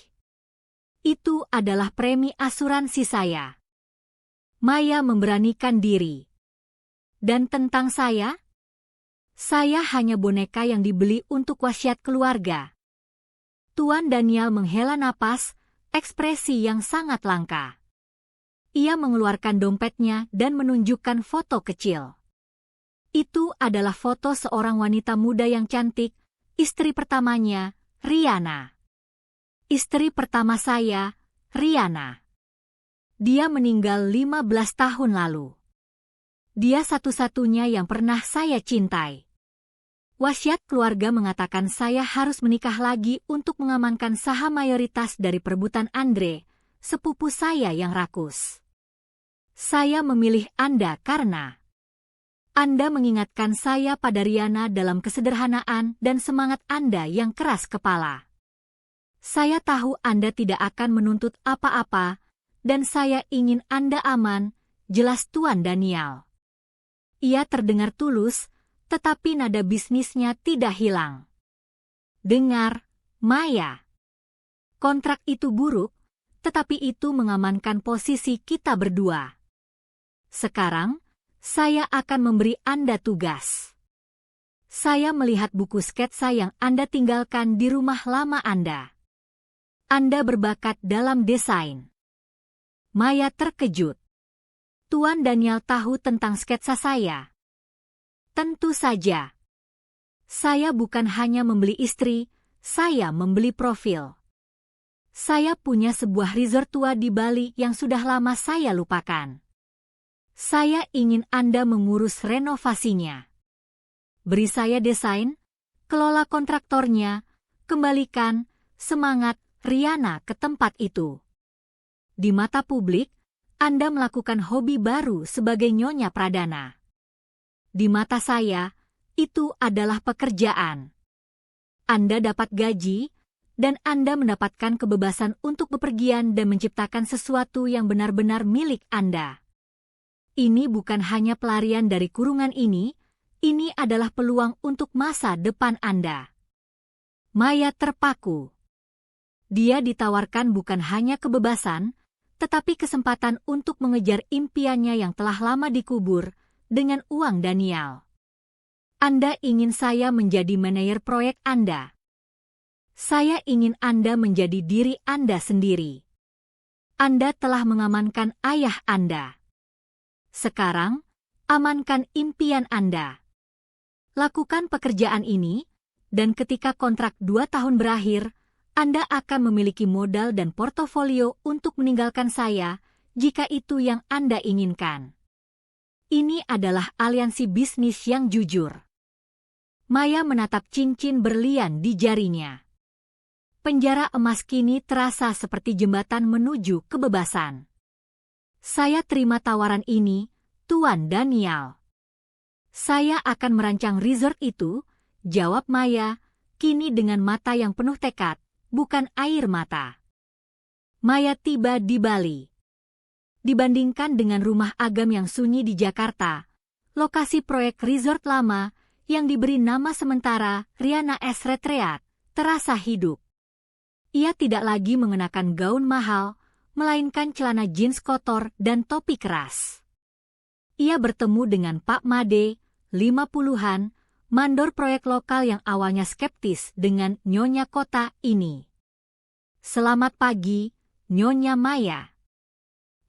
Itu adalah premi asuransi saya. Maya memberanikan diri. Dan tentang saya? Saya hanya boneka yang dibeli untuk wasiat keluarga. Tuan Daniel menghela napas, ekspresi yang sangat langka. Ia mengeluarkan dompetnya dan menunjukkan foto kecil. Itu adalah foto seorang wanita muda yang cantik, istri pertamanya, Riana. Istri pertama saya, Riana. Dia meninggal 15 tahun lalu. Dia satu-satunya yang pernah saya cintai. Wasiat keluarga mengatakan saya harus menikah lagi untuk mengamankan saham mayoritas dari perebutan Andre, sepupu saya yang rakus. Saya memilih Anda karena Anda mengingatkan saya pada Riana dalam kesederhanaan dan semangat Anda yang keras kepala. Saya tahu Anda tidak akan menuntut apa-apa, dan saya ingin Anda aman, jelas Tuan Daniel. Ia terdengar tulus, tetapi nada bisnisnya tidak hilang. Dengar, Maya. Kontrak itu buruk, tetapi itu mengamankan posisi kita berdua. Sekarang, saya akan memberi Anda tugas. Saya melihat buku sketsa yang Anda tinggalkan di rumah lama Anda. Anda berbakat dalam desain. Maya terkejut. Tuan Daniel tahu tentang sketsa saya. Tentu saja. Saya bukan hanya membeli istri, saya membeli profil. Saya punya sebuah resort tua di Bali yang sudah lama saya lupakan. Saya ingin Anda mengurus renovasinya. Beri saya desain, kelola kontraktornya, kembalikan semangat Riana ke tempat itu. Di mata publik, Anda melakukan hobi baru sebagai Nyonya Pradana. Di mata saya, itu adalah pekerjaan. Anda dapat gaji, dan Anda mendapatkan kebebasan untuk bepergian dan menciptakan sesuatu yang benar-benar milik Anda. Ini bukan hanya pelarian dari kurungan ini adalah peluang untuk masa depan Anda. Maya terpaku. Dia ditawarkan bukan hanya kebebasan, tetapi kesempatan untuk mengejar impiannya yang telah lama dikubur dengan uang Daniel. Anda ingin saya menjadi manajer proyek Anda. Saya ingin Anda menjadi diri Anda sendiri. Anda telah mengamankan ayah Anda. Sekarang, amankan impian Anda. Lakukan pekerjaan ini, dan ketika kontrak 2 tahun berakhir, Anda akan memiliki modal dan portofolio untuk meninggalkan saya jika itu yang Anda inginkan. Ini adalah aliansi bisnis yang jujur. Maya menatap cincin berlian di jarinya. Penjara emas kini terasa seperti jembatan menuju kebebasan. Saya terima tawaran ini, Tuan Daniel. Saya akan merancang resort itu, jawab Maya, kini dengan mata yang penuh tekad, bukan air mata. Maya tiba di Bali. Dibandingkan dengan rumah Agam yang sunyi di Jakarta, lokasi proyek resort lama yang diberi nama sementara Riana S. Retreat terasa hidup. Ia tidak lagi mengenakan gaun mahal, melainkan celana jeans kotor dan topi keras. Ia bertemu dengan Pak Made, 50-an, mandor proyek lokal yang awalnya skeptis dengan Nyonya Kota ini. Selamat pagi, Nyonya Maya.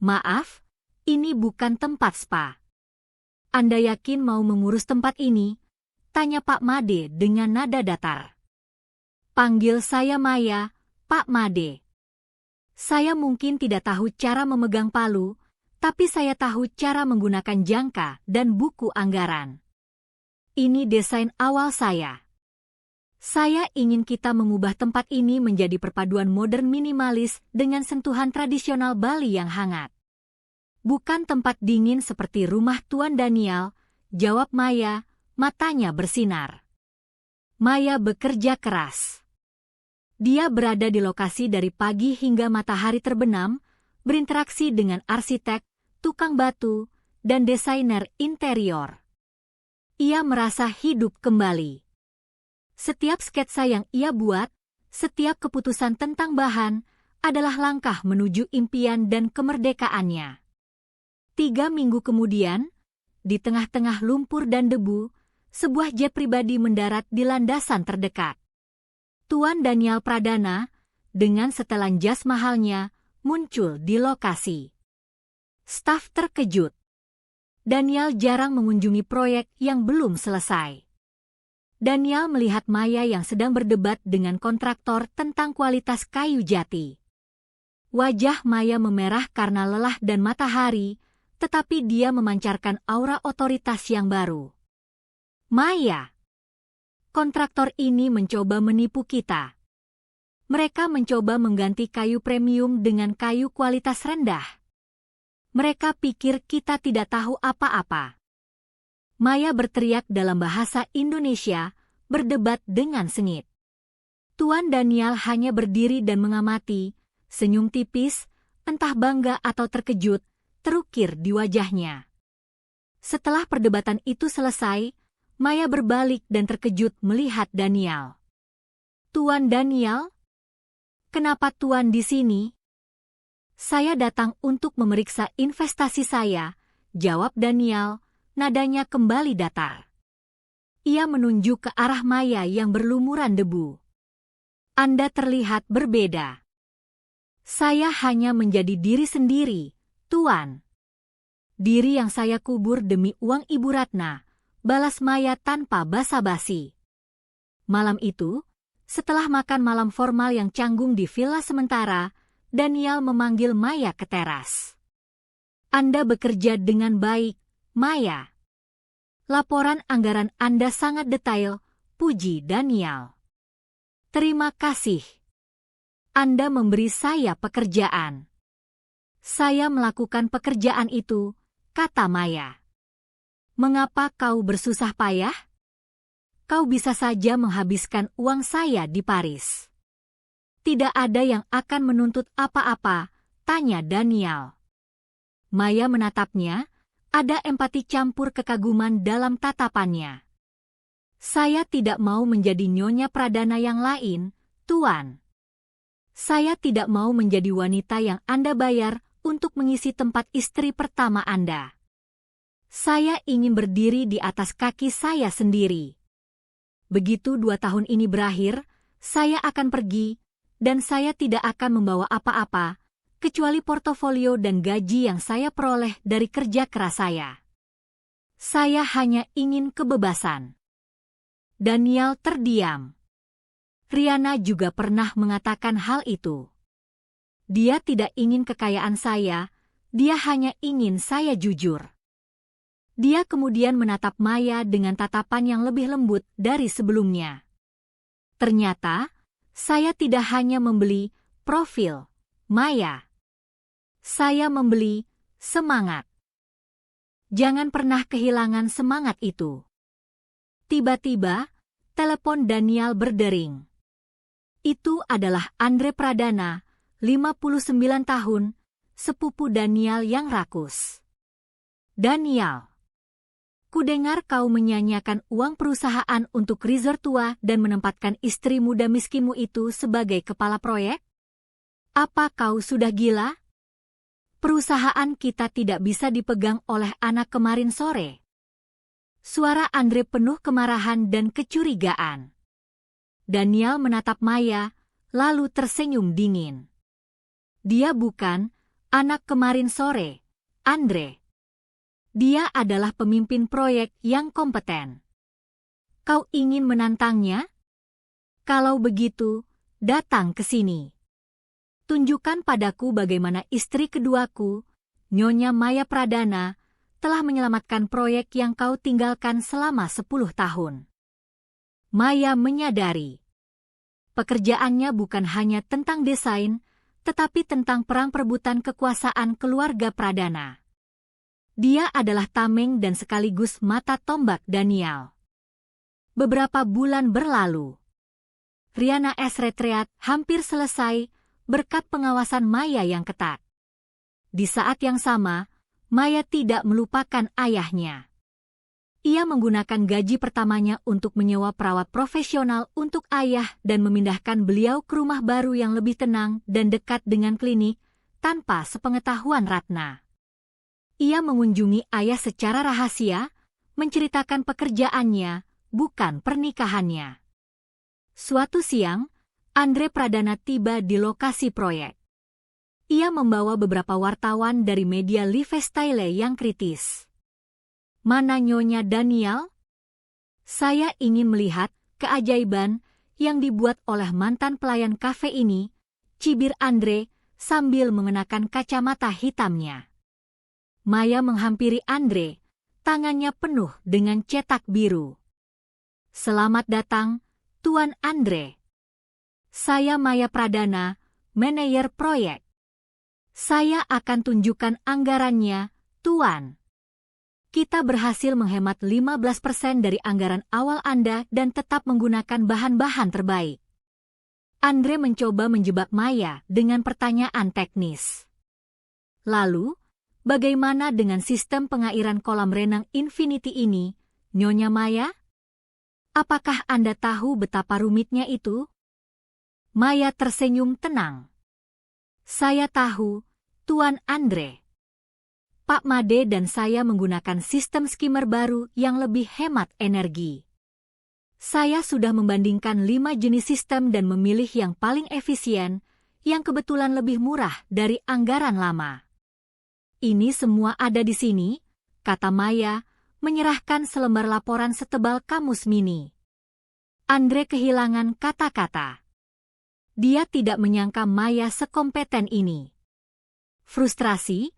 Maaf, ini bukan tempat spa. Anda yakin mau mengurus tempat ini? Tanya Pak Made dengan nada datar. Panggil saya Maya, Pak Made. Saya mungkin tidak tahu cara memegang palu, tapi saya tahu cara menggunakan jangka dan buku anggaran. Ini desain awal saya. Saya ingin kita mengubah tempat ini menjadi perpaduan modern minimalis dengan sentuhan tradisional Bali yang hangat. Bukan tempat dingin seperti rumah Tuan Daniel, jawab Maya, matanya bersinar. Maya bekerja keras. Dia berada di lokasi dari pagi hingga matahari terbenam, berinteraksi dengan arsitek, tukang batu, dan desainer interior. Ia merasa hidup kembali. Setiap sketsa yang ia buat, setiap keputusan tentang bahan, adalah langkah menuju impian dan kemerdekaannya. 3 minggu kemudian, di tengah-tengah lumpur dan debu, sebuah jet pribadi mendarat di landasan terdekat. Tuan Daniel Pradana, dengan setelan jas mahalnya, muncul di lokasi. Staf terkejut. Daniel jarang mengunjungi proyek yang belum selesai. Daniel melihat Maya yang sedang berdebat dengan kontraktor tentang kualitas kayu jati. Wajah Maya memerah karena lelah dan matahari, tetapi dia memancarkan aura otoritas yang baru. Maya, kontraktor ini mencoba menipu kita. Mereka mencoba mengganti kayu premium dengan kayu kualitas rendah. Mereka pikir kita tidak tahu apa-apa. Maya berteriak dalam bahasa Indonesia, berdebat dengan sengit. Tuan Daniel hanya berdiri dan mengamati, senyum tipis, entah bangga atau terkejut, terukir di wajahnya. Setelah perdebatan itu selesai, Maya berbalik dan terkejut melihat Daniel. Tuan Daniel? Kenapa Tuan di sini? Saya datang untuk memeriksa investasi saya, jawab Daniel, nadanya kembali datar. Ia menunjuk ke arah Maya yang berlumuran debu. Anda terlihat berbeda. Saya hanya menjadi diri sendiri, Tuan. Diri yang saya kubur demi uang Ibu Ratna, balas Maya tanpa basa-basi. Malam itu, setelah makan malam formal yang canggung di villa sementara, Daniel memanggil Maya ke teras. Anda bekerja dengan baik, Maya. Laporan anggaran Anda sangat detail, puji Daniel. Terima kasih. Anda memberi saya pekerjaan. Saya melakukan pekerjaan itu, kata Maya. Mengapa kau bersusah payah? Kau bisa saja menghabiskan uang saya di Paris. Tidak ada yang akan menuntut apa-apa, tanya Daniel. Maya menatapnya, ada empati campur kekaguman dalam tatapannya. Saya tidak mau menjadi Nyonya Pradana yang lain, Tuan. Saya tidak mau menjadi wanita yang Anda bayar untuk mengisi tempat istri pertama Anda. Saya ingin berdiri di atas kaki saya sendiri. Begitu 2 tahun ini berakhir, saya akan pergi, dan saya tidak akan membawa apa-apa, kecuali portofolio dan gaji yang saya peroleh dari kerja keras saya. Saya hanya ingin kebebasan. Daniel terdiam. Riana juga pernah mengatakan hal itu. Dia tidak ingin kekayaan saya, dia hanya ingin saya jujur. Dia kemudian menatap Maya dengan tatapan yang lebih lembut dari sebelumnya. Ternyata, saya tidak hanya membeli profil Maya. Saya membeli Semangat. Jangan pernah kehilangan semangat itu. Tiba-tiba, telepon Danial berdering. Itu adalah Andre Pradana, 59 tahun, sepupu Danial yang rakus. Danial, kudengar kau menyanyiakan uang perusahaan untuk resort tua dan menempatkan istri muda miskinmu itu sebagai kepala proyek? Apa kau sudah gila? Perusahaan kita tidak bisa dipegang oleh anak kemarin sore. Suara Andre penuh kemarahan dan kecurigaan. Danial menatap Maya, lalu tersenyum dingin. Dia bukan anak kemarin sore, Andre. Dia adalah pemimpin proyek yang kompeten. Kau ingin menantangnya? Kalau begitu, datang ke sini. Tunjukkan padaku bagaimana istri keduaku, Nyonya Maya Pradana, telah menyelamatkan proyek yang kau tinggalkan selama 10 tahun. Maya menyadari, pekerjaannya bukan hanya tentang desain, tetapi tentang perang perebutan kekuasaan keluarga Pradana. Dia adalah tameng dan sekaligus mata tombak Danial. Beberapa bulan berlalu. Riana S. Retreat hampir selesai berkat pengawasan Maya yang ketat. Di saat yang sama, Maya tidak melupakan ayahnya. Ia menggunakan gaji pertamanya untuk menyewa perawat profesional untuk ayah dan memindahkan beliau ke rumah baru yang lebih tenang dan dekat dengan klinik, tanpa sepengetahuan Ratna. Ia mengunjungi ayah secara rahasia, menceritakan pekerjaannya, bukan pernikahannya. Suatu siang, Andre Pradana tiba di lokasi proyek. Ia membawa beberapa wartawan dari media lifestyle yang kritis. Mana Nyonya Danial? Saya ingin melihat keajaiban yang dibuat oleh mantan pelayan kafe ini, cibir Andre sambil mengenakan kacamata hitamnya. Maya menghampiri Andre, tangannya penuh dengan cetak biru. Selamat datang, Tuan Andre. Saya Maya Pradana, manajer proyek. Saya akan tunjukkan anggarannya, Tuan. Kita berhasil menghemat 15% dari anggaran awal Anda dan tetap menggunakan bahan-bahan terbaik. Andre mencoba menjebak Maya dengan pertanyaan teknis. Lalu, bagaimana dengan sistem pengairan kolam renang Infinity ini, Nyonya Maya? Apakah Anda tahu betapa rumitnya itu? Maya tersenyum tenang. Saya tahu, Tuan Andre. Pak Made dan saya menggunakan sistem skimmer baru yang lebih hemat energi. Saya sudah membandingkan 5 jenis sistem dan memilih yang paling efisien, yang kebetulan lebih murah dari anggaran lama. Ini semua ada di sini, kata Maya, menyerahkan selembar laporan setebal kamus mini. Andre kehilangan kata-kata. Dia tidak menyangka Maya sekompeten ini. Frustrasi,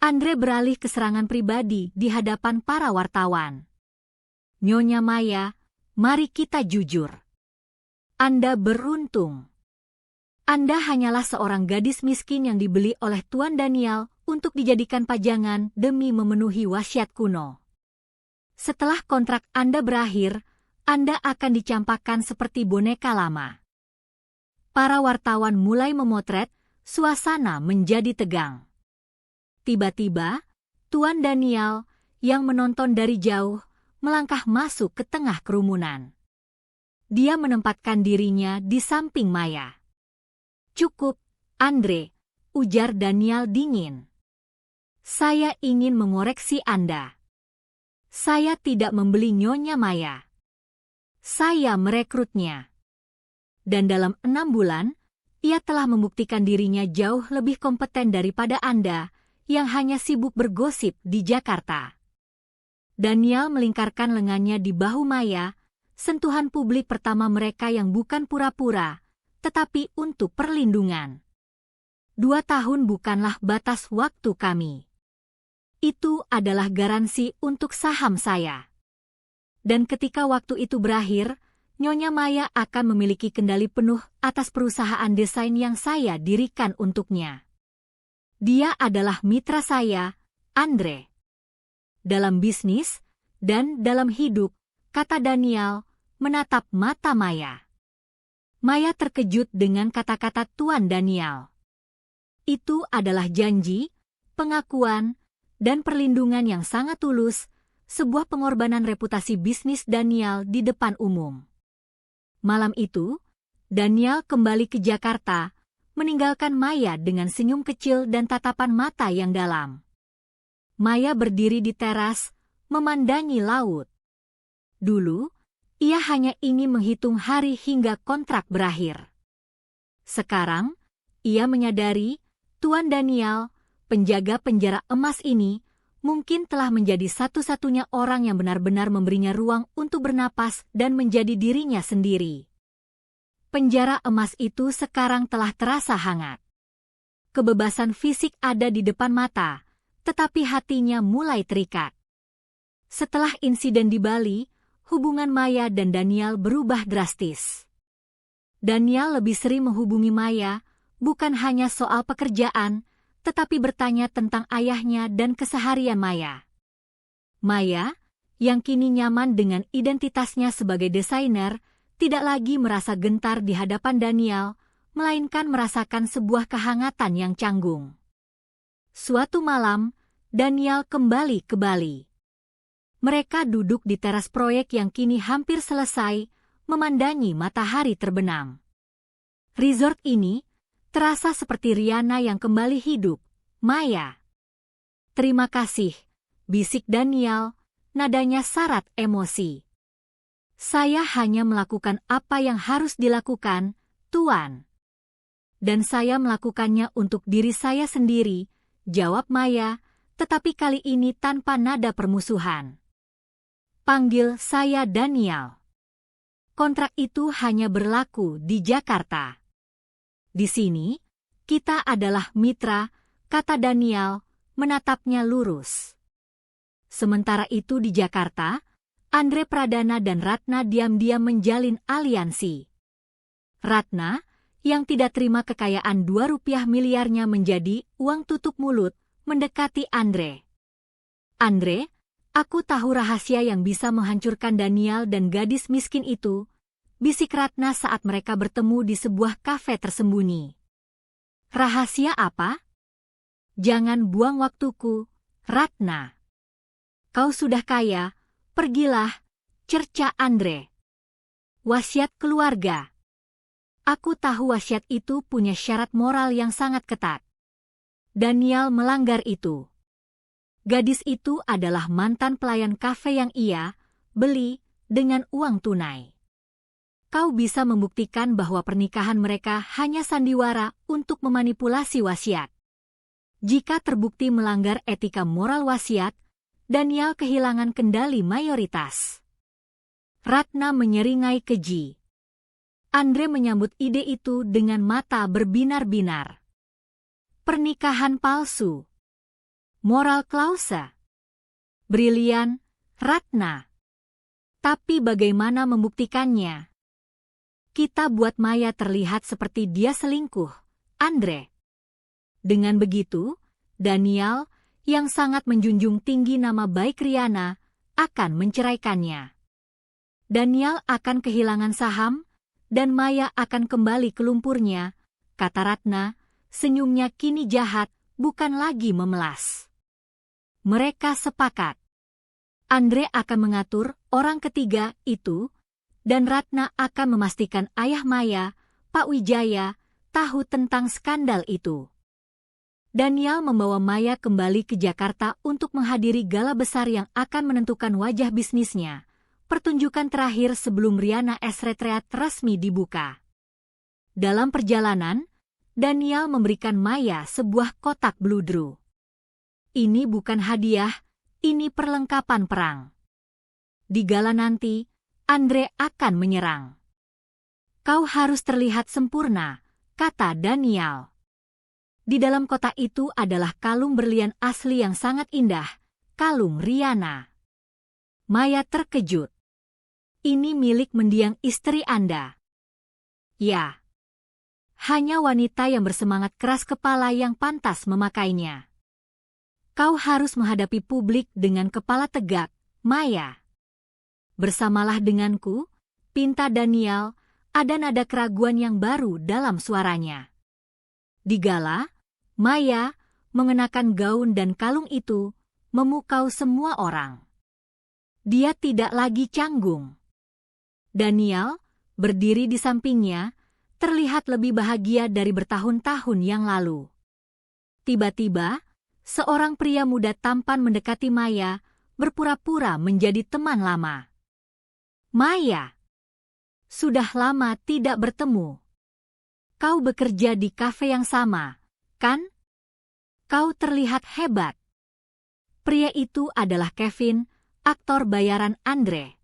Andre beralih ke serangan pribadi di hadapan para wartawan. Nyonya Maya, mari kita jujur. Anda beruntung. Anda hanyalah seorang gadis miskin yang dibeli oleh Tuan Danial untuk dijadikan pajangan demi memenuhi wasiat kuno. Setelah kontrak Anda berakhir, Anda akan dicampakkan seperti boneka lama. Para wartawan mulai memotret, suasana menjadi tegang. Tiba-tiba, Tuan Danial, yang menonton dari jauh, melangkah masuk ke tengah kerumunan. Dia menempatkan dirinya di samping Maya. Cukup, Andre, ujar Danial dingin. Saya ingin mengoreksi Anda. Saya tidak membeli Nyonya Maya. Saya merekrutnya. Dan dalam 6 bulan, ia telah membuktikan dirinya jauh lebih kompeten daripada Anda yang hanya sibuk bergosip di Jakarta. Danial melingkarkan lengannya di bahu Maya, sentuhan publik pertama mereka yang bukan pura-pura, tetapi untuk perlindungan. 2 tahun bukanlah batas waktu kami. Itu adalah garansi untuk saham saya. Dan ketika waktu itu berakhir, Nyonya Maya akan memiliki kendali penuh atas perusahaan desain yang saya dirikan untuknya. Dia adalah mitra saya, Andre. Dalam bisnis dan dalam hidup, kata Danial, menatap mata Maya. Maya terkejut dengan kata-kata Tuan Danial. Itu adalah janji, pengakuan, dan perlindungan yang sangat tulus, sebuah pengorbanan reputasi bisnis Danial di depan umum. Malam itu, Danial kembali ke Jakarta, meninggalkan Maya dengan senyum kecil dan tatapan mata yang dalam. Maya berdiri di teras, memandangi laut. Dulu, ia hanya ingin menghitung hari hingga kontrak berakhir. Sekarang, ia menyadari, Tuan Danial, penjaga penjara emas ini, mungkin telah menjadi satu-satunya orang yang benar-benar memberinya ruang untuk bernapas dan menjadi dirinya sendiri. Penjara emas itu sekarang telah terasa hangat. Kebebasan fisik ada di depan mata, tetapi hatinya mulai terikat. Setelah insiden di Bali, hubungan Maya dan Danial berubah drastis. Danial lebih sering menghubungi Maya, bukan hanya soal pekerjaan, tetapi bertanya tentang ayahnya dan keseharian Maya. Maya, yang kini nyaman dengan identitasnya sebagai desainer, tidak lagi merasa gentar di hadapan Danial, melainkan merasakan sebuah kehangatan yang canggung. Suatu malam, Danial kembali ke Bali. Mereka duduk di teras proyek yang kini hampir selesai, memandangi matahari terbenam. Resort ini terasa seperti Riana yang kembali hidup. Maya. Terima kasih, bisik Danial, nadanya syarat emosi. Saya hanya melakukan apa yang harus dilakukan, Tuan. Dan saya melakukannya untuk diri saya sendiri, jawab Maya, tetapi kali ini tanpa nada permusuhan. Panggil saya Danial. Kontrak itu hanya berlaku di Jakarta. Di sini, kita adalah mitra, kata Danial, menatapnya lurus. Sementara itu di Jakarta, Andre Pradana dan Ratna diam-diam menjalin aliansi. Ratna, yang tidak terima kekayaan 2 rupiah miliarnya menjadi uang tutup mulut, mendekati Andre. Andre, aku tahu rahasia yang bisa menghancurkan Danial dan gadis miskin itu, bisik Ratna saat mereka bertemu di sebuah kafe tersembunyi. Rahasia apa? Jangan buang waktuku, Ratna. Kau sudah kaya, pergilah, cerca Andre. Wasiat keluarga. Aku tahu wasiat itu punya syarat moral yang sangat ketat. Danial melanggar itu. Gadis itu adalah mantan pelayan kafe yang ia beli dengan uang tunai. Kau bisa membuktikan bahwa pernikahan mereka hanya sandiwara untuk memanipulasi wasiat. Jika terbukti melanggar etika moral wasiat, Danial kehilangan kendali mayoritas. Ratna menyeringai keji. Andre menyambut ide itu dengan mata berbinar-binar. Pernikahan palsu. Moral klausa. Brilian, Ratna. Tapi bagaimana membuktikannya? Kita buat Maya terlihat seperti dia selingkuh, Andre. Dengan begitu, Danial, yang sangat menjunjung tinggi nama baik Riana, akan menceraikannya. Danial akan kehilangan saham, dan Maya akan kembali ke lumpurnya, kata Ratna, senyumnya kini jahat, bukan lagi memelas. Mereka sepakat. Andre akan mengatur orang ketiga itu, dan Ratna akan memastikan ayah Maya, Pak Wijaya, tahu tentang skandal itu. Danial membawa Maya kembali ke Jakarta untuk menghadiri gala besar yang akan menentukan wajah bisnisnya, pertunjukan terakhir sebelum Riana S. Retreat resmi dibuka. Dalam perjalanan, Danial memberikan Maya sebuah kotak bludru. Ini bukan hadiah, ini perlengkapan perang. Di gala nanti, Andre akan menyerang. Kau harus terlihat sempurna, kata Danial. Di dalam kotak itu adalah kalung berlian asli yang sangat indah, kalung Riana. Maya terkejut. Ini milik mendiang istri Anda. Ya. Hanya wanita yang bersemangat keras kepala yang pantas memakainya. Kau harus menghadapi publik dengan kepala tegak, Maya. Bersamalah denganku, pinta Daniel, ada nada keraguan yang baru dalam suaranya. Di gala, Maya, mengenakan gaun dan kalung itu, memukau semua orang. Dia tidak lagi canggung. Daniel, berdiri di sampingnya, terlihat lebih bahagia dari bertahun-tahun yang lalu. Tiba-tiba, seorang pria muda tampan mendekati Maya, berpura-pura menjadi teman lama. Maya, sudah lama tidak bertemu. Kau bekerja di kafe yang sama, kan? Kau terlihat hebat. Pria itu adalah Kevin, aktor bayaran Andre.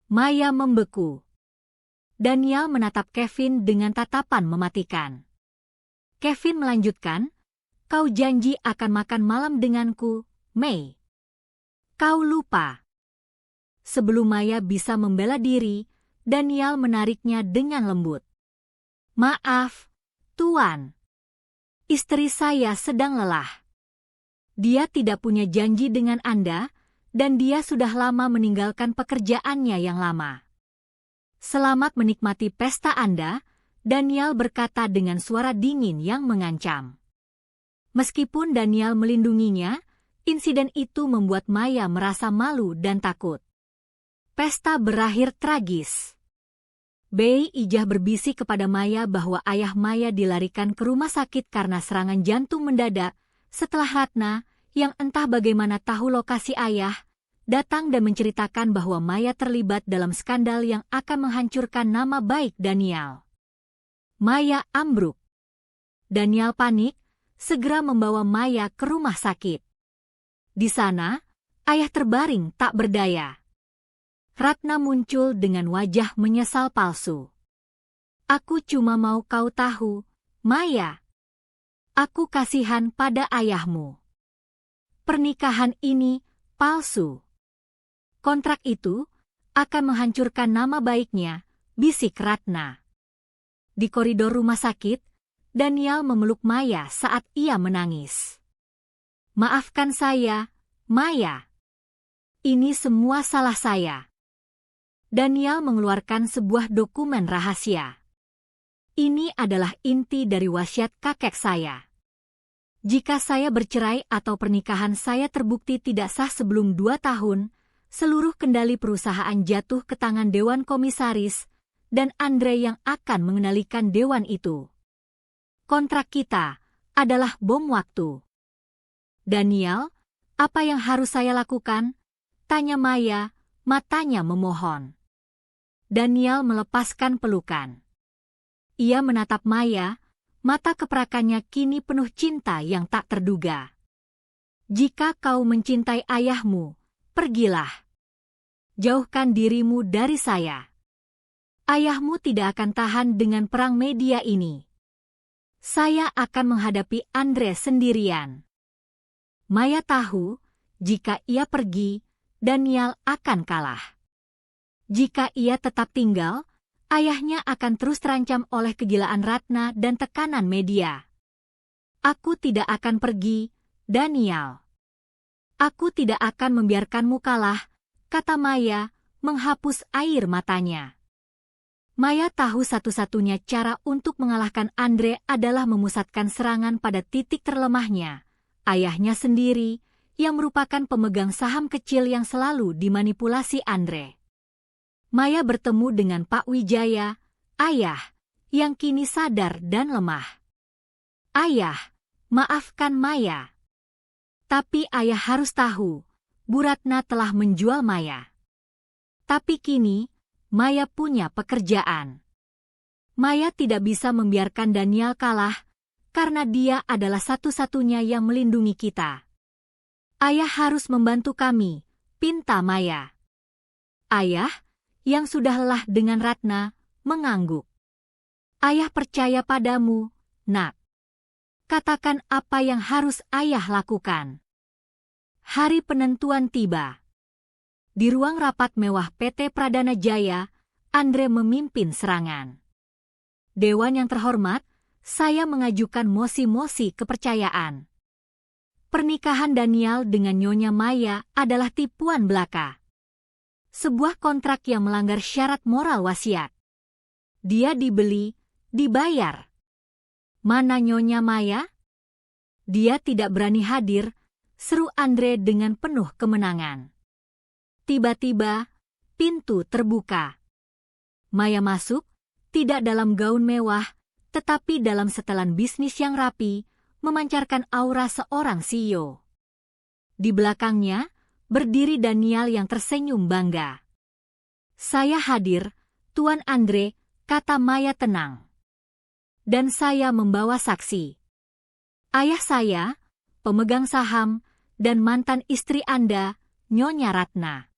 Maya membeku. Daniel menatap Kevin dengan tatapan mematikan. Kevin melanjutkan, kau janji akan makan malam denganku, May. Kau lupa. Sebelum Maya bisa membela diri, Daniel menariknya dengan lembut. Maaf, Tuan. Istri saya sedang lelah. Dia tidak punya janji dengan Anda, dan dia sudah lama meninggalkan pekerjaannya yang lama. Selamat menikmati pesta Anda, Daniel berkata dengan suara dingin yang mengancam. Meskipun Daniel melindunginya, insiden itu membuat Maya merasa malu dan takut. Pesta berakhir tragis. Bei Ijah berbisik kepada Maya bahwa ayah Maya dilarikan ke rumah sakit karena serangan jantung mendadak, setelah Ratna, yang entah bagaimana tahu lokasi ayah, datang dan menceritakan bahwa Maya terlibat dalam skandal yang akan menghancurkan nama baik Daniel. Maya ambruk. Daniel panik, segera membawa Maya ke rumah sakit. Di sana, ayah terbaring tak berdaya. Ratna muncul dengan wajah menyesal palsu. Aku cuma mau kau tahu, Maya. Aku kasihan pada ayahmu. Pernikahan ini palsu. Kontrak itu akan menghancurkan nama baiknya, bisik Ratna. Di koridor rumah sakit, Daniel memeluk Maya saat ia menangis. Maafkan saya, Maya. Ini semua salah saya. Daniel mengeluarkan sebuah dokumen rahasia. Ini adalah inti dari wasiat kakek saya. Jika saya bercerai atau pernikahan saya terbukti tidak sah sebelum 2 tahun, seluruh kendali perusahaan jatuh ke tangan Dewan Komisaris, dan Andre yang akan mengendalikan dewan itu. Kontrak kita adalah bom waktu. Daniel, apa yang harus saya lakukan? Tanya Maya, matanya memohon. Daniel melepaskan pelukan. Ia menatap Maya, mata keperakannya kini penuh cinta yang tak terduga. Jika kau mencintai ayahmu, pergilah. Jauhkan dirimu dari saya. Ayahmu tidak akan tahan dengan perang media ini. Saya akan menghadapi Andre sendirian. Maya tahu, jika ia pergi, Daniel akan kalah. Jika ia tetap tinggal, ayahnya akan terus terancam oleh kegilaan Ratna dan tekanan media. Aku tidak akan pergi, Daniel. Aku tidak akan membiarkanmu kalah, kata Maya, menghapus air matanya. Maya tahu satu-satunya cara untuk mengalahkan Andre adalah memusatkan serangan pada titik terlemahnya, ayahnya sendiri, yang merupakan pemegang saham kecil yang selalu dimanipulasi Andre. Maya bertemu dengan Pak Wijaya, ayah, yang kini sadar dan lemah. Ayah, maafkan Maya. Tapi ayah harus tahu, Bu Ratna telah menjual Maya. Tapi kini, Maya punya pekerjaan. Maya tidak bisa membiarkan Daniel kalah, karena dia adalah satu-satunya yang melindungi kita. Ayah harus membantu kami, pinta Maya. Ayah, yang sudah lelah dengan Ratna, mengangguk. Ayah percaya padamu, Nak. Katakan apa yang harus ayah lakukan. Hari penentuan tiba. Di ruang rapat mewah PT Pradana Jaya, Andre memimpin serangan. Dewan yang terhormat, saya mengajukan mosi-mosi kepercayaan. Pernikahan Danial dengan Nyonya Maya adalah tipuan belaka. Sebuah kontrak yang melanggar syarat moral wasiat. Dia dibeli, dibayar. Mana Nyonya Maya? Dia tidak berani hadir, seru Andre dengan penuh kemenangan. Tiba-tiba, pintu terbuka. Maya masuk, tidak dalam gaun mewah, tetapi dalam setelan bisnis yang rapi, memancarkan aura seorang CEO. Di belakangnya, berdiri Danial yang tersenyum bangga. "Saya hadir, Tuan Andre," kata Maya tenang. "Dan saya membawa saksi. Ayah saya, pemegang saham, dan mantan istri Anda, Nyonya Ratna."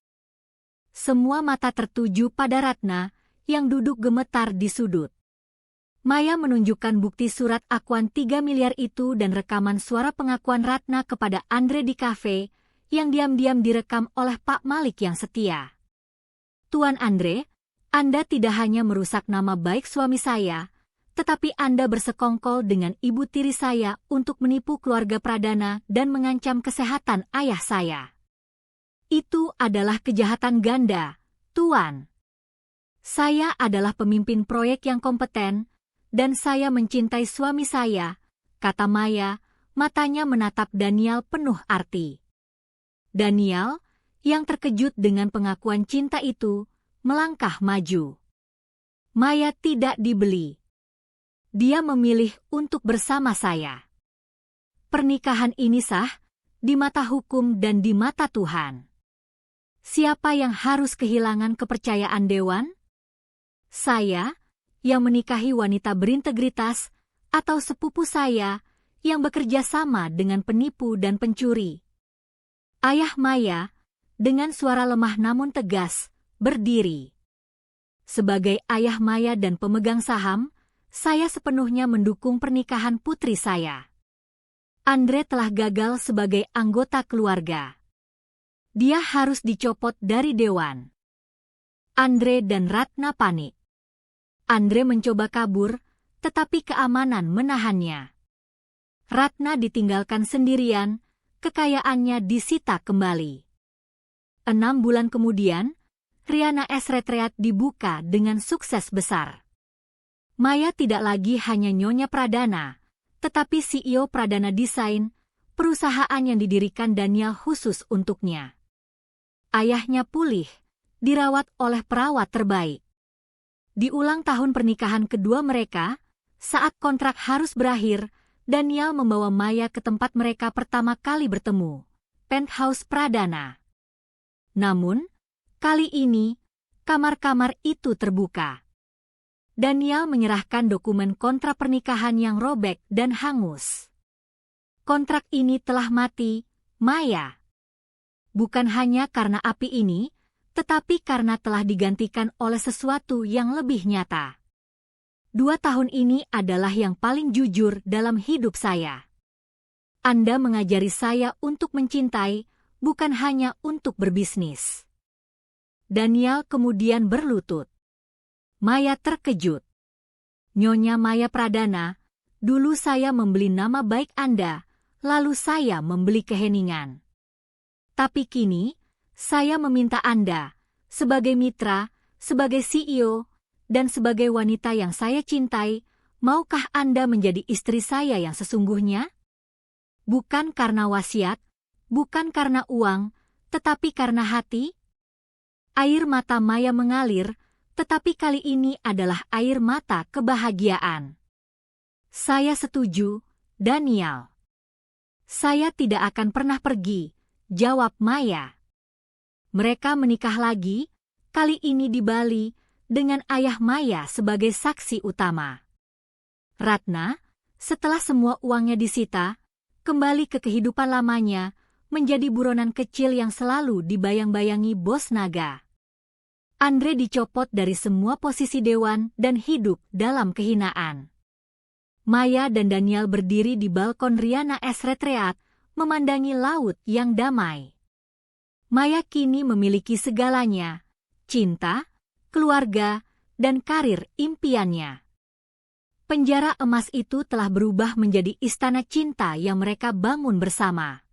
Semua mata tertuju pada Ratna, yang duduk gemetar di sudut. Maya menunjukkan bukti surat akuan 3 miliar itu dan rekaman suara pengakuan Ratna kepada Andre di kafe, yang diam-diam direkam oleh Pak Malik yang setia. "Tuan Andre, Anda tidak hanya merusak nama baik suami saya, tetapi Anda bersekongkol dengan ibu tiri saya untuk menipu keluarga Pradana dan mengancam kesehatan ayah saya. Itu adalah kejahatan ganda, Tuan. Saya adalah pemimpin proyek yang kompeten, dan saya mencintai suami saya," kata Maya, matanya menatap Danial penuh arti. Danial, yang terkejut dengan pengakuan cinta itu, melangkah maju. Maya tidak dibeli. Dia memilih untuk bersama saya. Pernikahan ini sah, di mata hukum dan di mata Tuhan. Siapa yang harus kehilangan kepercayaan Dewan? Saya, yang menikahi wanita berintegritas, atau sepupu saya, yang bekerja sama dengan penipu dan pencuri? Ayah Maya, dengan suara lemah namun tegas, berdiri. Sebagai ayah Maya dan pemegang saham, saya sepenuhnya mendukung pernikahan putri saya. Andre telah gagal sebagai anggota keluarga. Dia harus dicopot dari Dewan. Andre dan Ratna panik. Andre mencoba kabur, tetapi keamanan menahannya. Ratna ditinggalkan sendirian, kekayaannya disita kembali. 6 bulan kemudian, Riana Esretreat dibuka dengan sukses besar. Maya tidak lagi hanya Nyonya Pradana, tetapi CEO Pradana Desain, perusahaan yang didirikan Danial khusus untuknya. Ayahnya pulih, dirawat oleh perawat terbaik. Di ulang tahun pernikahan kedua mereka, saat kontrak harus berakhir, Danial membawa Maya ke tempat mereka pertama kali bertemu, penthouse Pradana. Namun, kali ini, kamar-kamar itu terbuka. Danial menyerahkan dokumen kontrak pernikahan yang robek dan hangus. "Kontrak ini telah mati, Maya. Bukan hanya karena api ini, tetapi karena telah digantikan oleh sesuatu yang lebih nyata. 2 tahun ini adalah yang paling jujur dalam hidup saya. Anda mengajari saya untuk mencintai, bukan hanya untuk berbisnis." Danial kemudian berlutut. Maya terkejut. "Nyonya Maya Pradana, dulu saya membeli nama baik Anda, lalu saya membeli keheningan. Tapi kini, saya meminta Anda, sebagai mitra, sebagai CEO, dan sebagai wanita yang saya cintai, maukah Anda menjadi istri saya yang sesungguhnya? Bukan karena wasiat, bukan karena uang, tetapi karena hati?" Air mata Maya mengalir, tetapi kali ini adalah air mata kebahagiaan. "Saya setuju, Danial." "Saya tidak akan pernah pergi," jawab Maya. Mereka menikah lagi, kali ini di Bali, dengan ayah Maya sebagai saksi utama. Ratna, setelah semua uangnya disita, kembali ke kehidupan lamanya, menjadi buronan kecil yang selalu dibayang-bayangi bos naga. Andre dicopot dari semua posisi dewan dan hidup dalam kehinaan. Maya dan Danial berdiri di balkon Riana Esretreat, memandangi laut yang damai. Maya kini memiliki segalanya, cinta, keluarga, dan karir impiannya. Penjara emas itu telah berubah menjadi istana cinta yang mereka bangun bersama.